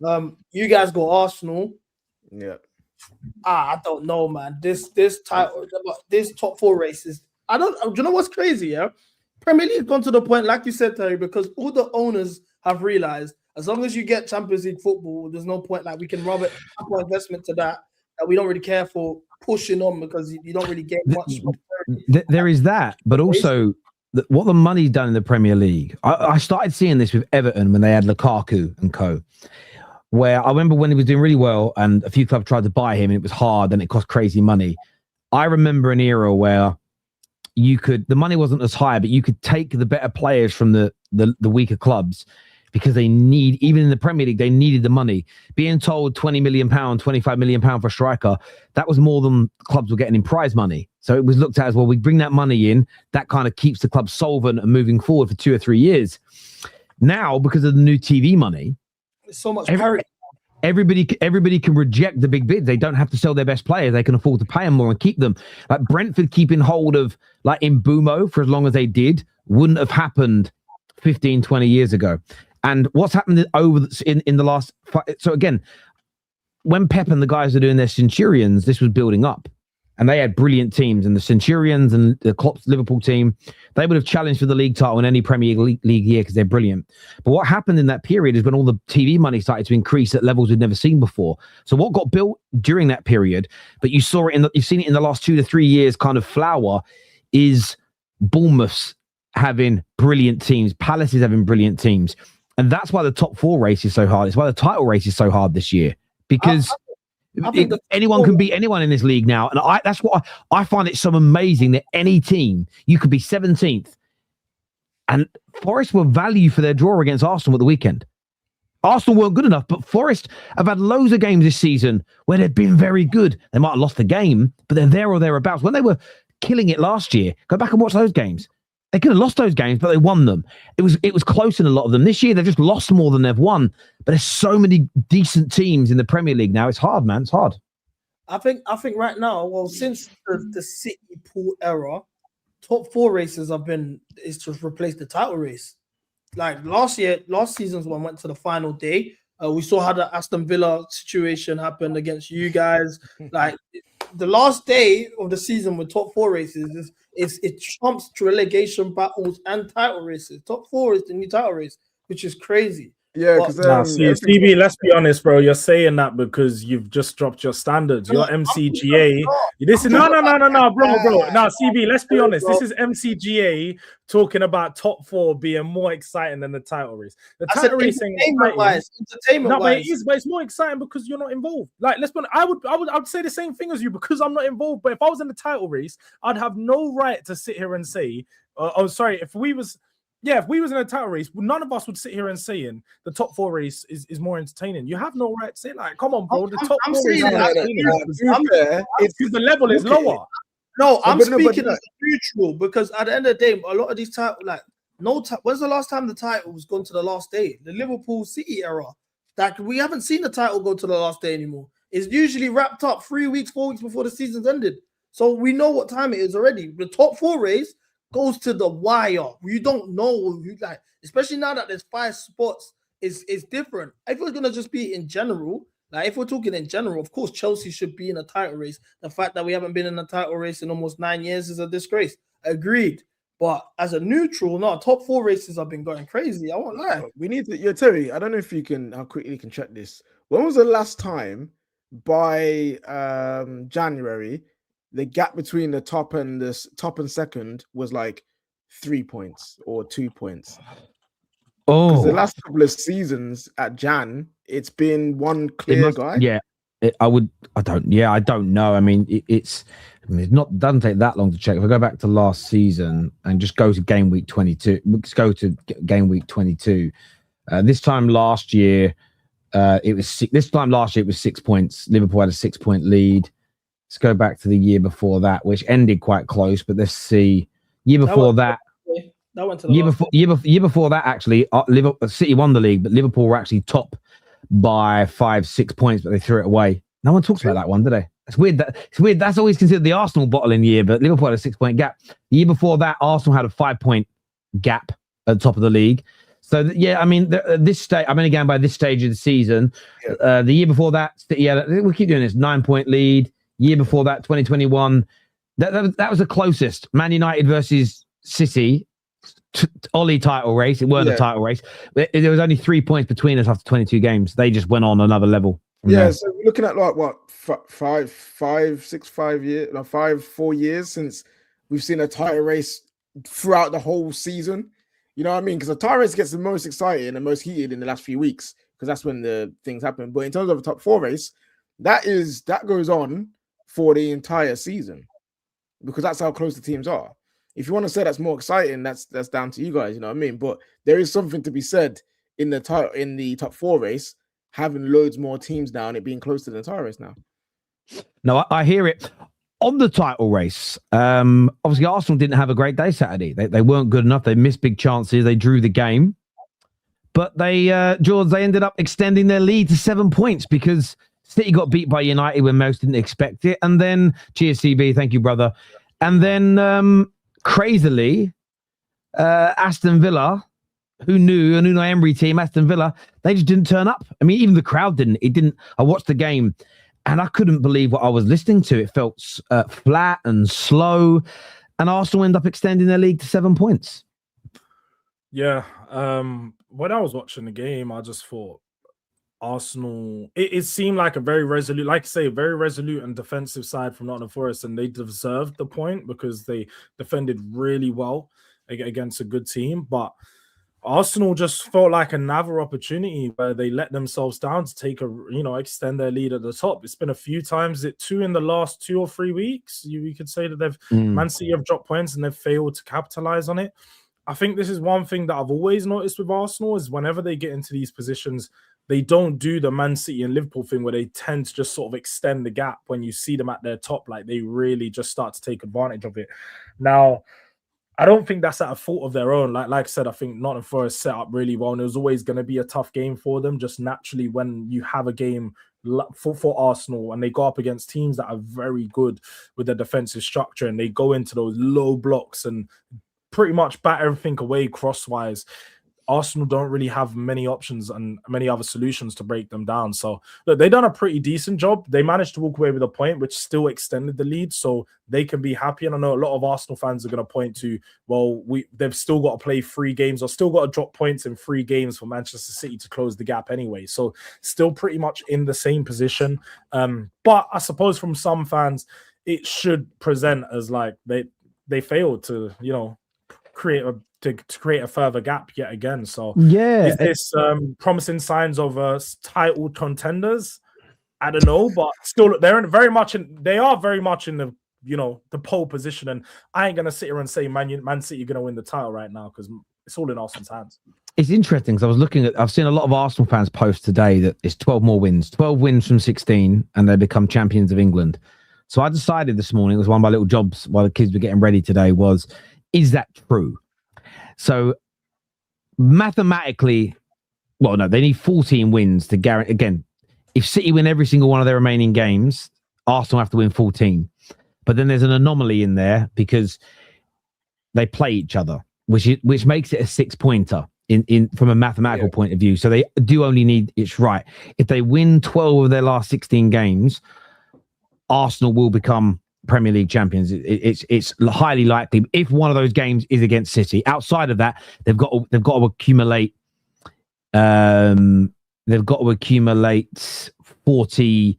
L: You guys go Arsenal.
K: Yeah.
L: I don't know, man. This title, this top 4 races. Do you know what's crazy? Yeah, Premier League gone to the point, like you said, Terry, because all the owners have realized as long as you get Champions League football, there's no point. Like we can rub it up our investment to that we don't really care for pushing on because you don't really get much.
J: There is that, but also what the money's done in the Premier League. I started seeing this with Everton when they had Lukaku and co. Where I remember when he was doing really well and a few clubs tried to buy him and it was hard and it cost crazy money. I remember an era where the money wasn't as high, but you could take the better players from the weaker clubs because even in the Premier League, they needed the money. Being told £20 million, £25 million for a striker, that was more than clubs were getting in prize money. So it was looked at as, well, we bring that money in, that kind of keeps the club solvent and moving forward for 2 or 3 years. Now, because of the new TV money,
L: there's so much parity.
J: Everybody can reject the big bids. They don't have to sell their best players. They can afford to pay them more and keep them. Like Brentford keeping hold of Mbumo for as long as they did wouldn't have happened 15, 20 years ago. And what's happened in the last... So again, when Pep and the guys are doing their Centurions, this was building up. And they had brilliant teams. And the Centurions and the Klopp's Liverpool team, they would have challenged for the league title in any Premier League year because they're brilliant. But what happened in that period is when all the TV money started to increase at levels we'd never seen before. So what got built during that period, but you've seen it in the last 2 to 3 years kind of flower, is Bournemouth's having brilliant teams. Palace is having brilliant teams. And that's why the top 4 race is so hard. It's why the title race is so hard this year. Because anyone can beat anyone in this league now. And that's what I find it so amazing that any team, you could be 17th. And Forest were value for their draw against Arsenal at the weekend. Arsenal weren't good enough, but Forest have had loads of games this season where they've been very good. They might have lost the game, but they're there or thereabouts. When they were killing it last year, go back and watch those games. They could have lost those games, but they won them. It was close in a lot of them. This year, they've just lost more than they've won. But there's so many decent teams in the Premier League now. It's hard, man. It's hard.
L: I think right now, well, since the City pool era, top 4 races is to replace the title race. Like last season's one went to the final day. We saw how the Aston Villa situation happened against you guys. Like the last day of the season with top 4 races it trumps relegation battles and title races. Top 4 is the new title race, which is crazy.
K: Yeah, because
I: CB, let's be honest, bro. You're saying that because you've just dropped your standards. Your MCGA. This is no, bro. Now, CB, let's be honest. This is MCGA talking about top 4 being more exciting than the title race. The title race ain't exciting. No, but it's more exciting because you're not involved. Like, let's be honest, I would say the same thing as you because I'm not involved. But if I was in the title race, I'd have no right to sit here and say, if we was in a title race, none of us would sit here and saying the top 4 race is more entertaining. You have no right to say like, come on, bro. The top 4 is entertaining because the level is lower.
L: No, I'm speaking as neutral because at the end of the day, a lot of these titles, when's the last time the title was gone to the last day? The Liverpool City era. Like we haven't seen the title go to the last day anymore. It's usually wrapped up 3 weeks, 4 weeks before the season's ended. So we know what time it is already. The top 4 race goes to the wire. You don't know especially now that there's 5 spots, is different. If we're gonna just be in general, like if we're talking in general, of course Chelsea should be in a title race. The fact that we haven't been in a title race in almost 9 years is a disgrace. Agreed. But as a neutral, no, top 4 races have been going crazy. I won't lie.
K: We need to, Terry, I don't know if how quickly you can check this. When was the last time by January the gap between the top and second was like 3 points or 2 points?
J: Oh,
K: the last couple of seasons at Jan, it's been one clear guy.
J: Yeah, I don't know. I mean, doesn't take that long to check. If I go back to last season and just go to game week 22, let's go to game week 22. This time last year, it was 6 points. Liverpool had a 6-point lead. Let's go back to the year before that, which ended quite close. But let's see. Year before that actually, City won the league, but Liverpool were actually top by 5-6 points, but they threw it away. No one talks about that one, do they? It's weird. That's always considered the Arsenal bottling year, but Liverpool had a 6-point gap. The year before that, Arsenal had a 5-point gap at the top of the league. So I mean, this stage, I'm only going by this stage of the season. The year before that, we keep doing this 9-point lead. Year before that, 2021, that was the closest. Man United versus City, Ollie title race. It weren't a title race. There was only 3 points between us after 22 games. They just went on another level.
K: Yeah, so we're looking at like what 4 years since we've seen a title race throughout the whole season. You know what I mean? Because the title race gets the most exciting and most heated in the last few weeks because that's when the things happen. But in terms of the top 4 race, that goes on for the entire season because that's how close the teams are. If you want to say that's more exciting, that's down to you guys. You know what I mean? But there is something to be said in the top 4 race, having loads more teams now and it being close to the entire race now.
J: No, I hear it. On the title race, obviously Arsenal didn't have a great day Saturday. They weren't good enough. They missed big chances. They drew the game. But George, they ended up extending their lead to 7 points because City got beat by United when most didn't expect it. And then, cheers CB, thank you, brother. And then, crazily, Aston Villa, who knew, an Unai Emery team, Aston Villa, they just didn't turn up. I mean, even the crowd didn't. I watched the game and I couldn't believe what I was listening to. It felt flat and slow. And Arsenal end up extending their league to 7 points.
I: Yeah. When I was watching the game, I just thought Arsenal, it seemed like a very resolute, like I say, very resolute and defensive side from Nottingham Forest, and they deserved the point because they defended really well against a good team. But Arsenal just felt like another opportunity where they let themselves down to take extend their lead at the top. It's been a few times, two in the last 2 or 3 weeks. You could say that Man City have dropped points and they've failed to capitalize on it. I think this is one thing that I've always noticed with Arsenal is whenever they get into these positions, they don't do the Man City and Liverpool thing where they tend to just sort of extend the gap when you see them at their top. Like they really just start to take advantage of it. Now, I don't think that's at a fault of their own. Like I said, I think Nottingham Forest set up really well, and it was always going to be a tough game for them. Just naturally, when you have a game for Arsenal and they go up against teams that are very good with their defensive structure and they go into those low blocks and pretty much bat everything away crosswise, Arsenal don't really have many options and many other solutions to break them down. So look, they've done a pretty decent job. They managed to walk away with a point, which still extended the lead, so they can be happy. And I know a lot of Arsenal fans are going to point to, well, they've still got to play 3 games or still got to drop points in 3 games for Manchester City to close the gap anyway. So still pretty much in the same position. But I suppose from some fans, it should present as like they failed to, create a further gap yet again. So is this promising signs of title contenders? I don't know, but still they are very much in the the pole position, and I ain't gonna sit here and say Man City are gonna win the title right now because it's all in Arsenal's hands. It's
J: interesting because I've seen a lot of Arsenal fans post today that it's 12 more wins, 12 wins from 16, and they become champions of England. So I decided this morning, it was one of my little jobs while the kids were getting ready today, is that true? So mathematically, well, no, they need 14 wins to guarantee. Again, if City win every single one of their remaining games, Arsenal have to win 14. But then there's an anomaly in there because they play each other, which makes it a 6-pointer in from a mathematical point of view. So they do only need, it's right. If they win 12 of their last 16 games, Arsenal will become Premier League champions. It's highly likely if one of those games is against City. Outside of that, they've got to accumulate. They've got to accumulate 40.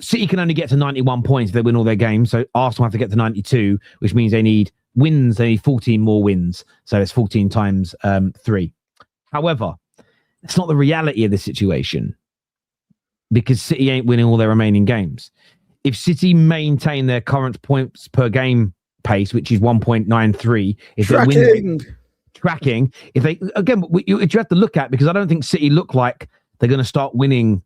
J: City can only get to 91 points if they win all their games. So Arsenal have to get to 92, which means they need wins. They need 14 more wins. So it's 14 times 3. However, it's not the reality of the situation because City ain't winning all their remaining games. If City maintain their current points per game pace, which is 1.93, if they win tracking, if they again, you have to look at, because I don't think City look like they're going to start winning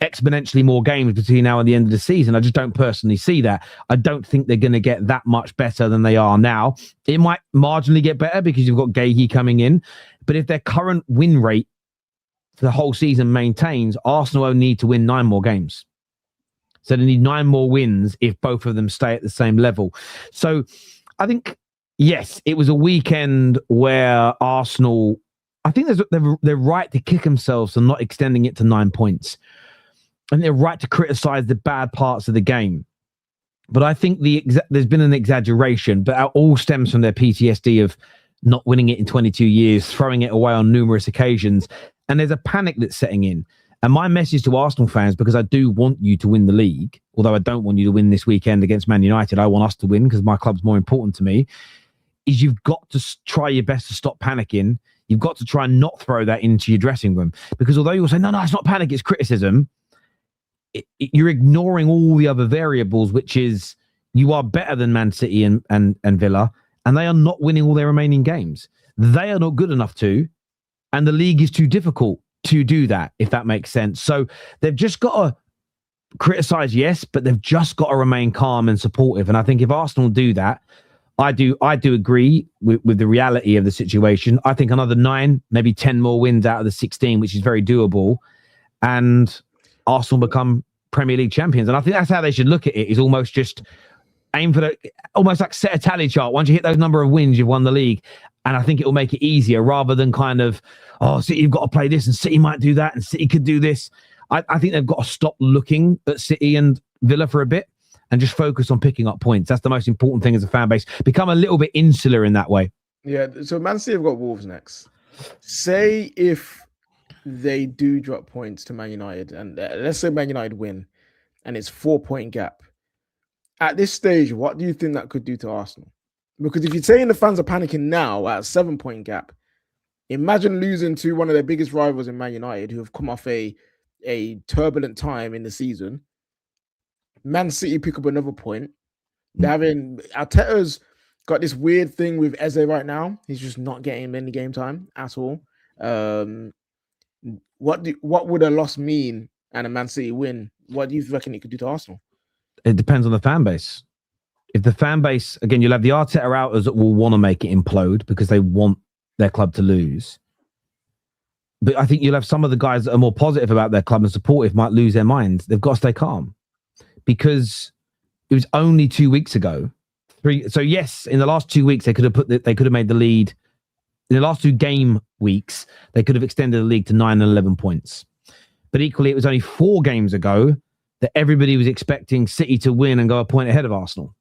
J: exponentially more games between now and the end of the season. I just don't personally see that. I don't think they're going to get that much better than they are now. It might marginally get better because you've got Gahey coming in, but if their current win rate for the whole season maintains, Arsenal only need to win 9 more games. So they need 9 more wins if both of them stay at the same level. So I think, yes, it was a weekend where Arsenal, I think they're right to kick themselves for not extending it to 9 points. And they're right to criticize the bad parts of the game. But I think there's been an exaggeration, but it all stems from their PTSD of not winning it in 22 years, throwing it away on numerous occasions. And there's a panic that's setting in. And my message to Arsenal fans, because I do want you to win the league, although I don't want you to win this weekend against Man United, I want us to win because my club's more important to me, is you've got to try your best to stop panicking. You've got to try and not throw that into your dressing room. Because although you'll say, no, it's not panic, it's criticism, you're ignoring all the other variables, which is you are better than Man City and Villa, and they are not winning all their remaining games. They are not good enough to, and the league is too difficult to do that, if that makes sense. So they've just got to criticize, yes, but they've just got to remain calm and supportive. And I think if Arsenal do that, I do agree with the reality of the situation. I think another 9, maybe 10 more wins out of the 16, which is very doable, and Arsenal become Premier League champions. And I think that's how they should look at it, is almost just aim for almost like set a tally chart. Once you hit those number of wins, you've won the league. And I think it will make it easier rather than kind of, City, you've got to play this and City might do that and City could do this. I think they've got to stop looking at City and Villa for a bit and just focus on picking up points. That's the most important thing as a fan base. Become a little bit insular in that way.
K: Yeah, so Man City have got Wolves next. Say if they do drop points to Man United, and let's say Man United win, and it's 4-point gap. At this stage, what do you think that could do to Arsenal? Because if you're saying the fans are panicking now at a 7-point gap, imagine losing to one of their biggest rivals in Man United, who have come off a turbulent time in the season. Man City pick up another point. They're having Arteta's got this weird thing with Eze right now. He's just not getting any game time at all. What would a loss mean and a Man City win? What do you reckon it could do to Arsenal?
J: It depends on the fan base. If the fan base, again, you'll have the Arteta outers that will want to make it implode because they want their club to lose. But I think you'll have some of the guys that are more positive about their club and supportive might lose their minds. They've got to stay calm because it was only 2 weeks ago. So yes, in the last 2 weeks, they could have made the lead. In the last 2 game weeks, they could have extended the league to 9 and 11 points. But equally, it was only 4 games ago that everybody was expecting City to win and go a point ahead of Arsenal.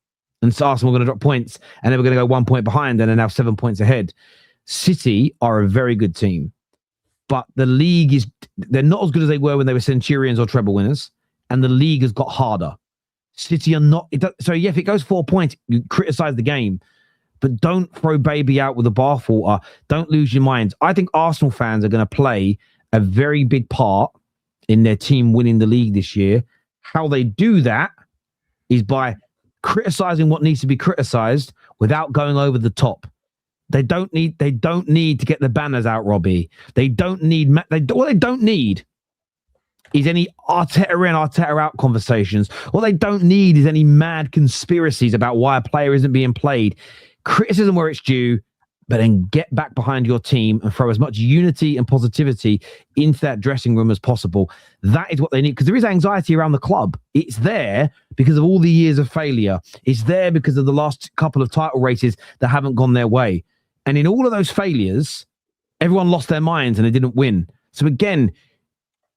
J: And so Arsenal were going to drop points and they were going to go 1 point behind and are now 7 points ahead. City are a very good team, but the league they're not as good as they were when they were Centurions or treble winners, and the league has got harder. City are not. So yeah, if it goes 4 points, you criticize the game, but don't throw baby out with the bathwater. Don't lose your minds. I think Arsenal fans are going to play a very big part in their team winning the league this year. How they do that is by criticizing what needs to be criticized without going over the top. They don't need to get the banners out, Robbie. They don't need what they don't need is any Arteta in, Arteta out conversations. What they don't need is any mad conspiracies about why a player isn't being played. Criticism where it's due, but then get back behind your team and throw as much unity and positivity into that dressing room as possible. That is what they need, because there is anxiety around the club. It's there because of all the years of failure. It's there because of the last couple of title races that haven't gone their way. And in all of those failures, everyone lost their minds and they didn't win. So again,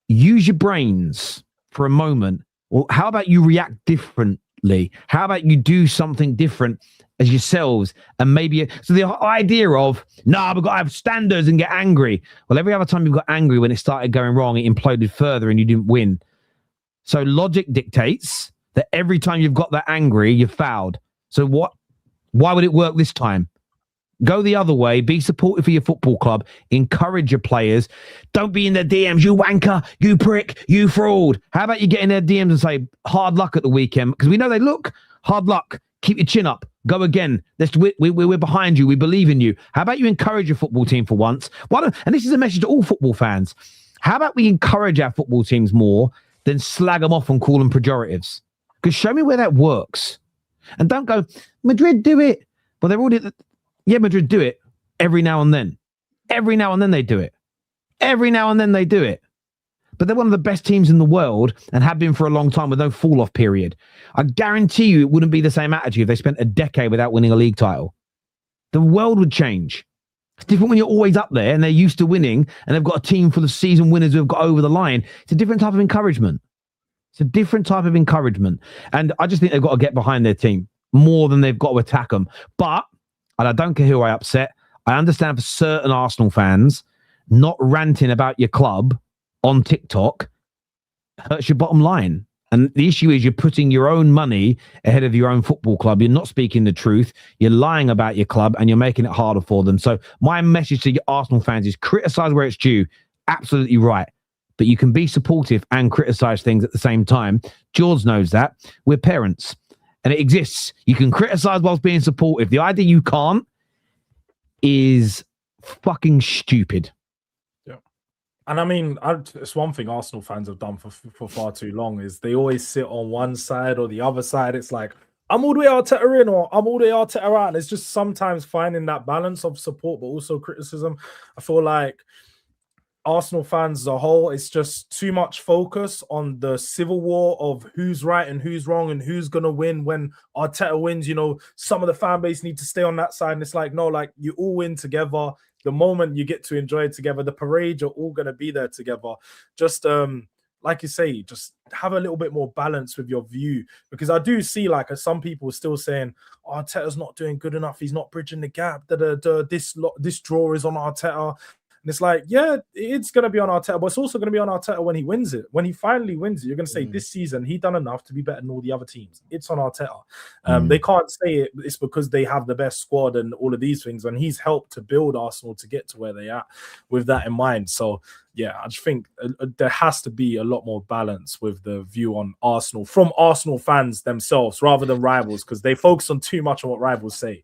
J: use your brains for a moment. Well, how about you react differently? How about you do something different as yourselves? And maybe, so the idea of, we've got to have standards and get angry. Well, every other time you've got angry when it started going wrong, it imploded further and you didn't win. So logic dictates that every time you've got that angry, you've fouled. So why would it work this time? Go the other way. Be supportive for your football club. Encourage your players. Don't be in their DMs. You wanker, you prick, you fraud. How about you get in their DMs and say, hard luck at the weekend? Because we know they look, hard luck. Keep your chin up. Go again. We're behind you. We believe in you. How about you encourage your football team for once? And this is a message to all football fans. How about we encourage our football teams more than slag them off and call them pejoratives? Because show me where that works. And don't go, Madrid do it. Well, they're already... Yeah, Madrid do it every now and then. Every now and then they do it. Every now and then they do it. But they're one of the best teams in the world and have been for a long time with no fall-off period. I guarantee you it wouldn't be the same attitude if they spent a decade without winning a league title. The world would change. It's different when you're always up there and they're used to winning and they've got a team full of season winners who have got over the line. It's a different type of encouragement. It's a different type of encouragement. And I just think they've got to get behind their team more than they've got to attack them. But, and I don't care who I upset, I understand for certain Arsenal fans, not ranting about your club on TikTok hurts your bottom line. And the issue is you're putting your own money ahead of your own football club. You're not speaking the truth. You're lying about your club and you're making it harder for them. So my message to your Arsenal fans is criticize where it's due. Absolutely right. But you can be supportive and criticize things at the same time. George knows that. We're parents and it exists. You can criticize whilst being supportive. The idea you can't is fucking stupid.
I: And I mean, it's one thing Arsenal fans have done for far too long is they always sit on one side or the other side. It's like, I'm all the way Arteta in or I'm all the way Arteta out. And it's just sometimes finding that balance of support, but also criticism. I feel like Arsenal fans as a whole, it's just too much focus on the civil war of who's right and who's wrong and who's going to win when Arteta wins. You know, some of the fan base need to stay on that side. And it's like, no, like you all win together. The moment you get to enjoy it together, the parade, you're all going to be there together. Just like you say, just have a little bit more balance with your view. Because I do see like some people still saying, Arteta's not doing good enough. He's not bridging the gap. This draw is on Arteta. And it's like, yeah, it's going to be on Arteta, but it's also going to be on Arteta when he wins it. When he finally wins it, you're going to say this season he done enough to be better than all the other teams. It's on Arteta. They can't say it's because they have the best squad and all of these things. And he's helped to build Arsenal to get to where they are with that in mind. So, yeah, I just think there has to be a lot more balance with the view on Arsenal from Arsenal fans themselves rather than rivals because they focus on too much on what rivals say.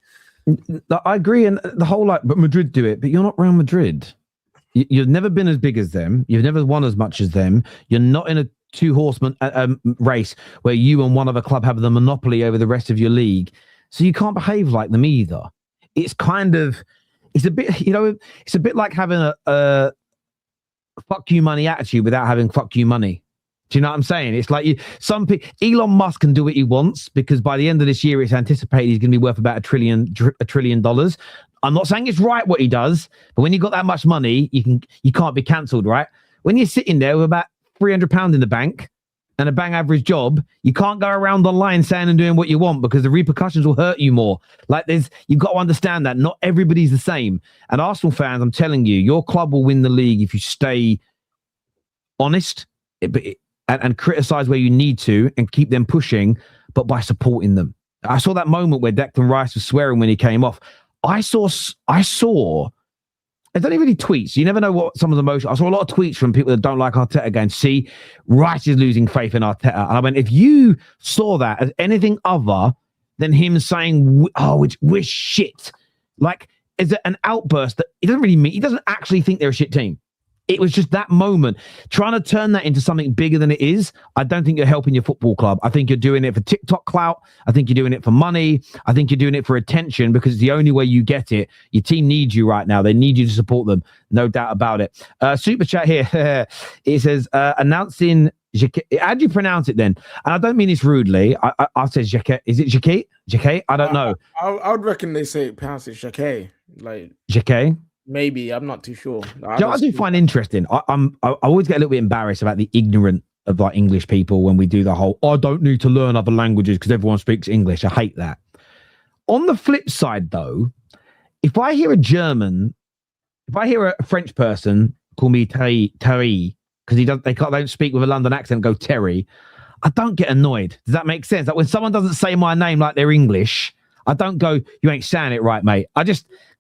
J: I agree. And the whole but Madrid do it, but you're not Real Madrid. You've never been as big as them. You've never won as much as them. You're not in a two-horseman race where you and one other club have the monopoly over the rest of your league. So you can't behave like them either. It's kind of, it's a bit, it's a bit like having a fuck you money attitude without having fuck you money. Do you know what I'm saying? It's like some people, Elon Musk can do what he wants because by the end of this year, it's anticipated he's going to be worth about $1 trillion. I'm not saying it's right what he does, but when you've got that much money, you can't be cancelled, right? When you're sitting there with about £300 in the bank and a bang average job, you can't go around online saying and doing what you want because the repercussions will hurt you more. Like you've got to understand that not everybody's the same. And Arsenal fans, I'm telling you, your club will win the league if you stay honest and criticize where you need to and keep them pushing, but by supporting them. I saw that moment where Declan Rice was swearing when he came off. I saw, I don't even really tweets. You never know what someone's emotion. I saw a lot of tweets from people that don't like Arteta going, see, Rice is losing faith in Arteta. And I went, if you saw that as anything other than him saying, we're shit, like, is it an outburst that he doesn't really mean? He doesn't actually think they're a shit team. It was just that moment. Trying to turn that into something bigger than it is, I don't think you're helping your football club. I think you're doing it for TikTok clout. I think you're doing it for money. I think you're doing it for attention because it's the only way you get it. Your team needs you right now. They need you to support them. No doubt about it. Super chat here. It says, announcing Jacquet. How do you pronounce it then? And I don't mean this rudely. I said Jacquet. Is it Jacquet? Jacquet? I don't know.
K: I would reckon they pronounce it Jacquet. Like
J: Jacquet?
K: Maybe. I'm not too sure.
J: I do find interesting. I always get a little bit embarrassed about the ignorant of like English people when we do the whole, I don't need to learn other languages because everyone speaks English. I hate that. On the flip side, though, if I hear a French person call me Terry because they don't speak with a London accent, go Terry, I don't get annoyed. Does that make sense? Like when someone doesn't say my name like they're English, I don't go, you ain't saying it right, mate. Do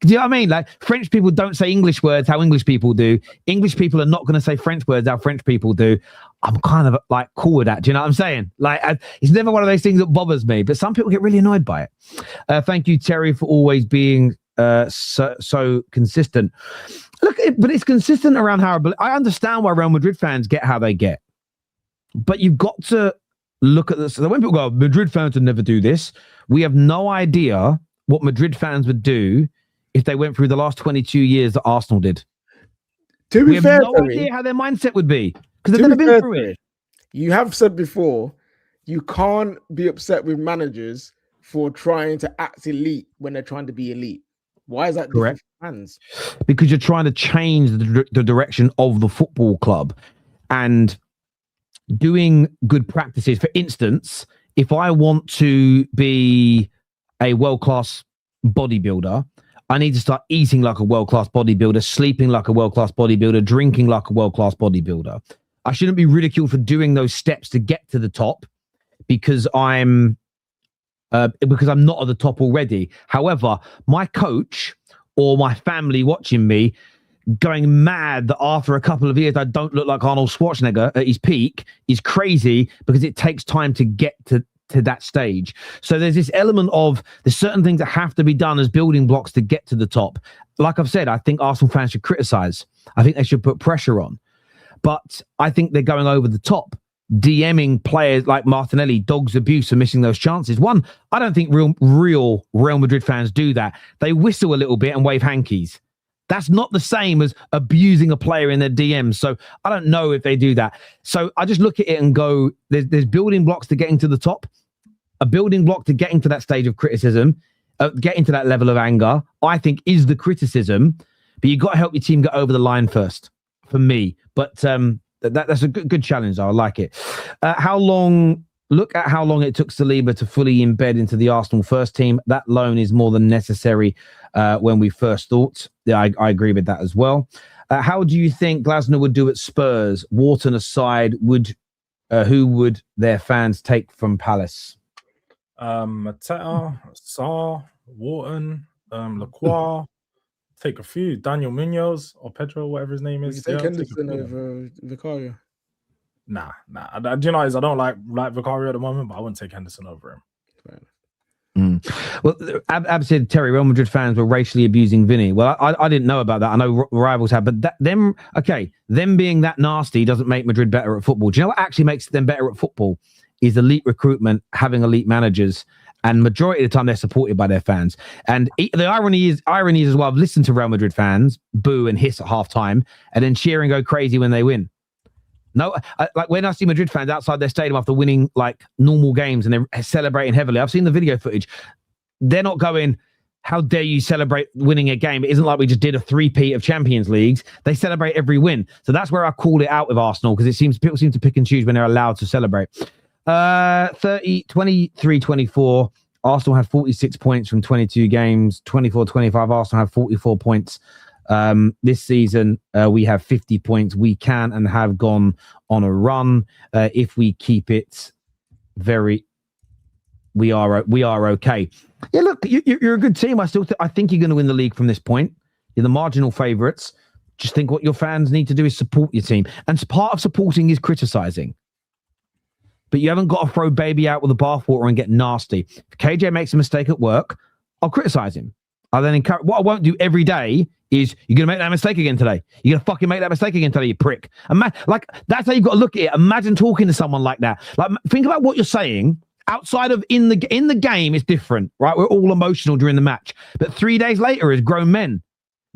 J: you know what I mean? Like French people don't say English words how English people do. English people are not going to say French words how French people do. I'm kind of like cool with that. Do you know what I'm saying? Like it's never one of those things that bothers me, but some people get really annoyed by it. Thank you, Terry, for always being so consistent. Look, but it's consistent around how I understand why Real Madrid fans get how they get, but you've got to look at this. So when people go, Madrid fans would never do this. We have no idea what Madrid fans would do if they went through the last 22 years that Arsenal did.
K: We
J: have no idea how their mindset would be because they've never been through it.
K: You have said before, you can't be upset with managers for trying to act elite when they're trying to be elite. Why is that correct? Fans?
J: Because you're trying to change the direction of the football club. And doing good practices. For instance, if I want to be a world-class bodybuilder, I need to start eating like a world-class bodybuilder, sleeping like a world-class bodybuilder, drinking like a world-class bodybuilder. I shouldn't be ridiculed for doing those steps to get to the top because I'm not at the top already. However, my coach or my family watching me going mad that after a couple of years I don't look like Arnold Schwarzenegger at his peak is crazy because it takes time to get to that stage. So there's this element of there's certain things that have to be done as building blocks to get to the top. Like I've said, I think Arsenal fans should criticize. I think they should put pressure on. But I think they're going over the top, DMing players like Martinelli, dogs abuse for missing those chances. One, I don't think real Real Madrid fans do that. They whistle a little bit and wave hankies. That's not the same as abusing a player in their DMs. So I don't know if they do that. So I just look at it and go, there's building blocks to getting to the top, a building block to getting to that stage of criticism, getting to that level of anger, I think is the criticism. But you've got to help your team get over the line first, for me. But that's a good challenge. I like it. Look at how long it took Saliba to fully embed into the Arsenal first team. That loan is more than necessary when we first thought. Yeah, I agree with that as well. How do you think Glasner would do at Spurs? Wharton aside, who would their fans take from Palace?
I: Mateta, Sarr, Wharton, Lacroix. Take a few. Daniel Munoz or Pedro, whatever his name is.
K: Take Henderson over Vicario.
I: Nah. Do you know, I don't like Vicario at the moment, but I wouldn't take Henderson over him.
J: Well, Ab said Terry, Real Madrid fans were racially abusing Vinny. Well, I didn't know about that. I know rivals have, but them being that nasty doesn't make Madrid better at football. Do you know what actually makes them better at football? Is elite recruitment, having elite managers, and majority of the time they're supported by their fans. And the irony is as well, I've listened to Real Madrid fans boo and hiss at half time and then cheer and go crazy when they win. No, like when I see Madrid fans outside their stadium after winning like normal games and they're celebrating heavily, I've seen the video footage. They're not going, how dare you celebrate winning a game? It isn't like we just did a 3-peat of Champions Leagues. They celebrate every win. So that's where I call it out with Arsenal, because people seem to pick and choose when they're allowed to celebrate. 23-24. Arsenal had 46 points from 22 games. 24-25. Arsenal had 44 points. This season, we have 50 points. We can and have gone on a run. If we keep it we are okay. Yeah, look, you're a good team. I think you're going to win the league from this point. You're the marginal favourites. Just think what your fans need to do is support your team. And part of supporting is criticising. But you haven't got to throw baby out with the bathwater and get nasty. If KJ makes a mistake at work, I'll criticise him. I'll then encourage. What I won't do every day is, you're going to make that mistake again today. You're going to fucking make that mistake again today, you prick. Like, that's how you've got to look at it. Imagine talking to someone like that. Like, think about what you're saying. Outside of in the game, it's different, right? We're all emotional during the match. But 3 days later, as grown men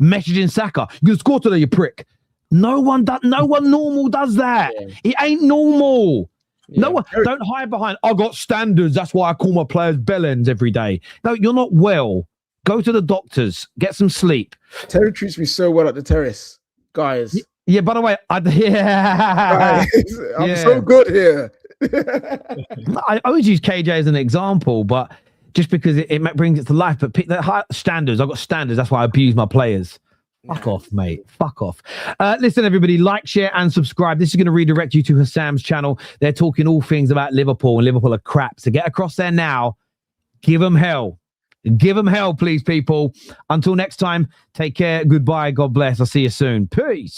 J: messaging Saka, you're going to score today, you prick. No one normal does that. Yeah. It ain't normal. Yeah. No one, don't hide behind, I got standards, that's why I call my players bellends every day. No, you're not well. Go to the doctors, get some sleep.
K: Terry treats me so well at the terrace, guys.
J: Yeah, by the way,
K: guys, I'm so good here.
J: I always use KJ as an example, but just because it brings it to life. But the high standards, I've got standards, that's why I abuse my players. Fuck off, mate. Fuck off. Listen, everybody, like, share, and subscribe. This is going to redirect you to Hassam's channel. They're talking all things about Liverpool, and Liverpool are crap. So get across there now. Give them hell. Give them hell, please, people. Until next time, take care. Goodbye. God bless. I'll see you soon. Peace.